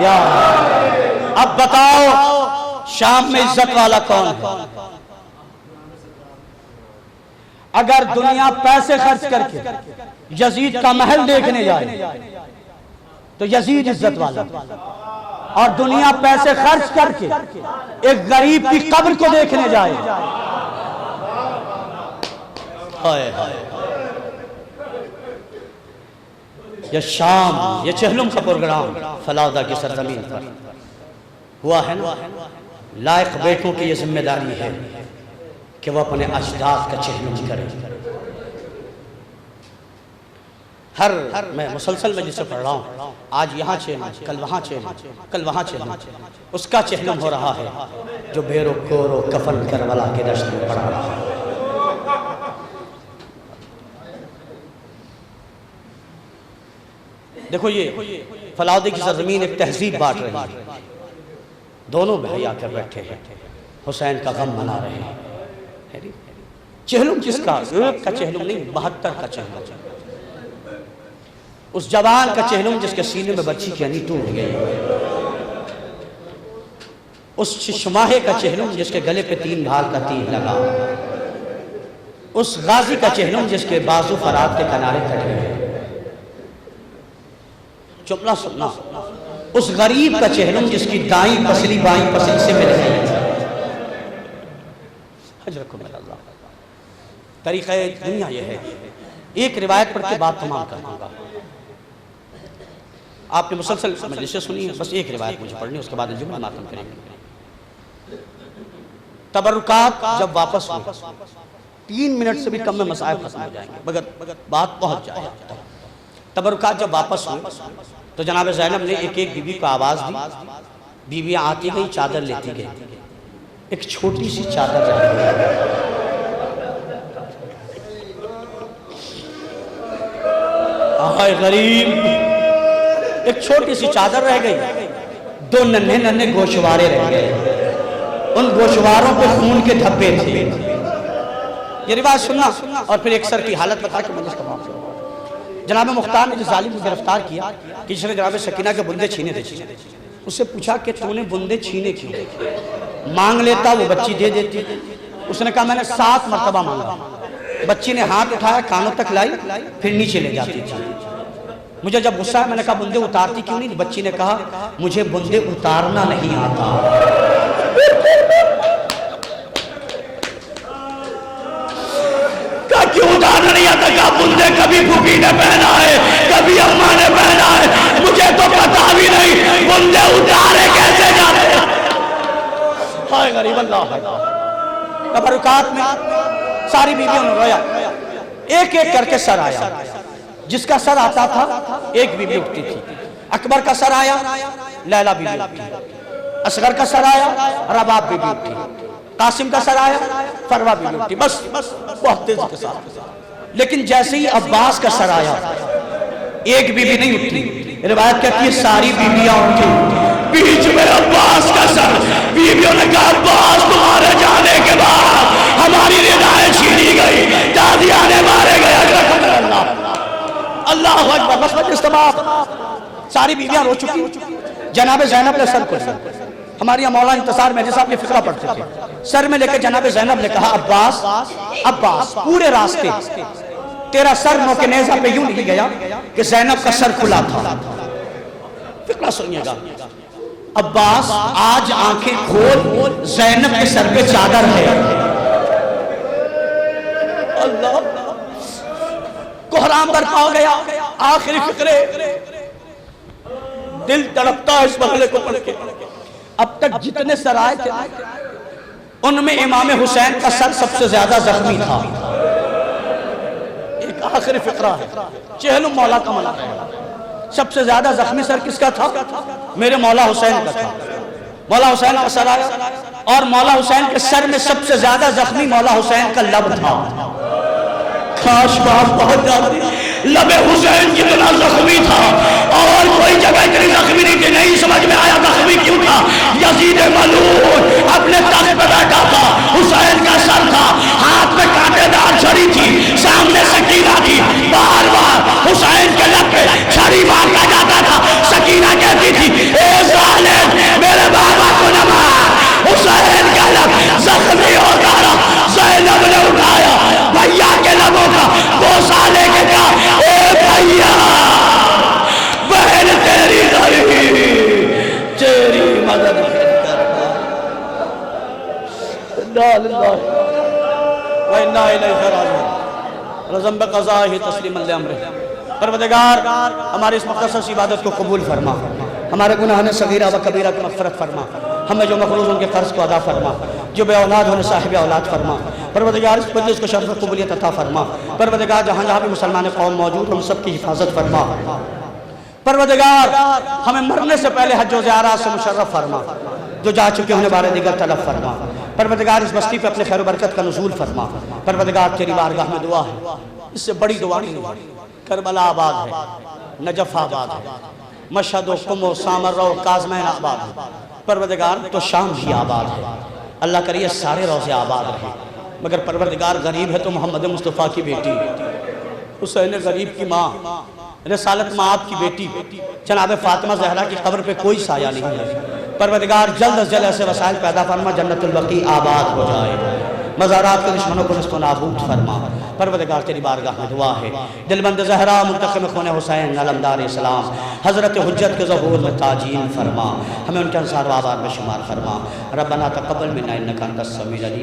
Speaker 1: या अब बताओ शाम में इज्जत वाला कौन है? अगर दुनिया पैसे खर्च करके यजीद का महल देखने जाए तो यजीद इज्जत वाला, और दुनिया पैसे खर्च करके एक गरीब की कब्र को देखने जाए। ये शाम, ये चहलुम का प्रोग्राम फलाउदा की सरजमीन पर हुआ है ना। लायक बेटों की ये जिम्मेदारी है कि वह अपने अजदाद का चहलुम करें। हर मैं मुसलसल में जिसे पढ़ रहा हूँ, आज यहाँ चहलम, कल वहाँ चहलम, कल वहाँ चहलम, उसका चहलम हो रहा है जो बेरो कोरो कफन करबला के दश्त में पड़ा रहा है। देखो ये फलाउदी की सरजमीन एक तहजीब बांट रही है। दोनों भाई आकर बैठे हैं, हुसैन का गम मना रहे हैं। चहलुम किसका? एक का चहलुम नहीं, 72 का चहलुम। उस जवान का चहलुम जिसके सीने में बच्ची की अनी टूट गई। उस शिशमाहे का चहलुम जिसके गले पे 3 भाल का तीर लगा। उस गाजी का चहलुम जिसके बाजू फरात के किनारे कट गए। चुपना सुनना। उस गरीब का चहलुम जिसकी दाई पसली बाई पसली से मिल गई। तरीक़ा दुनिया यह है। एक रिवायत पढ़ के बात तमाम कर दूंगा। आपने मुसलसल मजलिसें सुनी है, बस एक रिवायत मुझे पढ़नी, उसके बाद जुम्मा मातम करेंगे। तबरुकात जब वापस हुए 3 मिनट से भी कम में मसाइल खत्म हो जाएंगे, मगर बात पहुंच जाए। तबरुकात जब वापस हुए तो जनाब ज़ैनब ने एक एक बीबी को आवाज़ दी, बीवियाँ आती गई, चादर लेती गई, एक छोटी सी चादर रह गई। हाय गरीब, एक छोटी सी चादर रह गई, 2 नन्हे नन्हे गोशवारे रह गए, उन गोशवारों पे खून के धब्बे थे। ये रिवाज सुनना और फिर एक सर की हालत बता के मजलिस तमाम करो। जनाब मुख्तार ने जो जालिम को गिरफ्तार किया कि जिसने जनाब सकीना के बुंदे छीने थे, उससे पूछा कि तूने बुंदे छीने क्यों? मांग लेता वो बच्ची दे देती। उसने कहा मैंने 7 मरतबा मांगा। बच्ची ने हाथ उठाया, कानों तक लाई, फिर नीचे ले जाती थी। मुझे जब गुस्सा है, मैंने कहा बुंदे उतारती क्यों नहीं? बच्ची ने कहा मुझे बुंदे उतारना नहीं आता।
Speaker 2: क्यों उतारना नहीं आता? क्या बुंदे कभी फूफी ने पहना है, कभी अम्मा ने पहना है, मुझे तो पता भी नहीं बुंदे उतारे कैसे जाते हैं।
Speaker 1: हाय गरीब अल्लाह। तबरुकात में सारी बीवियों ने रोया, एक एक करके सर आया। जिसका सर आता था एक बीवी उठती थी। अकबर का सर आया, लैला बीवी उठी। असगर का सर आया, रबाब बीवी उठी। कासिम का सर आया, फरवा बीवी उठी। बस बहुत तेजी के साथ। लेकिन जैसे ही अब्बास का सर आया, एक बीवी नहीं उठी। रिवायत कहती है सारी बीवियां उठी।
Speaker 2: बीच में अब्बास का सर, बीवियों ने कहा अब्बास तुम्हारे जाने के बाद हमारी रिदाएं छीनी गई, दादियाने मारे गए।
Speaker 1: अल्लाह अकबर। बस मजलिस तमाम। सारी बीवियां रो चुकी। जनाब ज़ैनब ने सर को लिया। हमारी मौला इंतजार में साहब ये फिक्रा पढ़ते थे, सर में लेकर जनाब ज़ैनब ने कहा अब्बास अब्बास, पूरे रास्ते तेरा सर नोके नेज़ा पे यूं नहीं गया कि ज़ैनब का सर खुला था। फिक्रा सुनिएगा। अब्बास आज आंखें खोल, ज़ैनब के सर पे चादर है। अल्लाह, कोहराम बरपा हो गया। आखिरी फिक्रे, दिल तड़पता है इस मसले को पढ़ के। अब तक जितने सर आए थे उनमें इमाम हुसैन का सर सबसे ज्यादा जख्मी था। एक आखिरी फिक्रा है, चहलुम मौला का मना है। सबसे ज्यादा जख्मी सर किसका था? मेरे मौला हुसैन का था। मौला हुसैन का सर आया और मौला हुसैन के सर में सबसे ज्यादा जख्मी मौला हुसैन का लब था।
Speaker 2: काश बात बहुत जाती, लबे हुसैन कितना जख्मी था और कोई जगह इतनी जख्मी नहीं थी। नहीं समझ में आया जख्मी क्यों था। यजीद मलून अपने तख्त पर बैठा था, हुसैन का सर था, हाथ में कांटेदार छड़ी थी, सामने सकीना थी। बार बार हुसैन के लब पे छड़ी मारता जाता था। सकीना कहती थी ए जालिम मेरे बाबा को न मार। हुसैन का लब जख्मी होता रहा। ज़ैनब ने उठाया भैया के लबों का बोसा लेके कहा ए भैया बहन तेरी गरीब, तेरी मदद
Speaker 1: परवरदिगार हमारी इस मुक़द्दस इबादत को कबूल फरमा, हमारे गुनाह सगीरा व कबीरा की मग़फ़िरत फरमा, हमें जो मक़रूज़ उनके क़र्ज़ को अदा फरमा, जो बे औलाद होने साहिब औलाद फरमा। परवरदिगार इस मजलिस को शर्फ़ कबूलियत अता फरमा। परवरदिगार जहाँ जहाँ भी मुसलमान कौम मौजूद हम सब की हिफाजत फरमा। परवरदिगार हमें मरने से पहले हज व ज़ियारत से मुशर्रफ फरमा, जो जा चुके होने वाले दिगर तलब फरमा। परवरदिगार इस बस्ती पे अपने खैर बरकत का नुज़ूल फरमा। परवरदिगार तेरी बारगाह में दुआ है, इससे बड़ी दुआ नहीं है। करबला आबाद है, नजफ आबाद है, मशहद कुम सामर्रा काज़मैन आबाद है। परवरदिगार तो शाम भी आबाद है। अल्लाह करिए सारे रोज़े आबाद रहे। मगर परवरदिगार गरीब है तो मोहम्मद मुस्तफ़ा की बेटी, हुसैन गरीब की माँ, रसालत माब की बेटी जनाब फातिमा ज़हरा की कब्र पे कोई साया नहीं है। परवरदिगार जल्द अज जल्द ऐसे वसाइल पैदा फरमा, जन्नतुल बकी आबाद हो जाए, मज़ारात के दुश्मनों को नस्तो नाबूद फरमा। परवरदिगार तेरी बारगाह में दुआ है, दिलबंद ज़हरा मुंतक़िम खून हुसैन अलमदार इस्लाम हज़रत हुज्जत के ज़हूर में ताजील फरमा, हमें उनके अंसार व आबाद में शुमार फरमा। रब्बना तक़ब्बल मिन्ना इन्नका अंतस समीउल अलीम।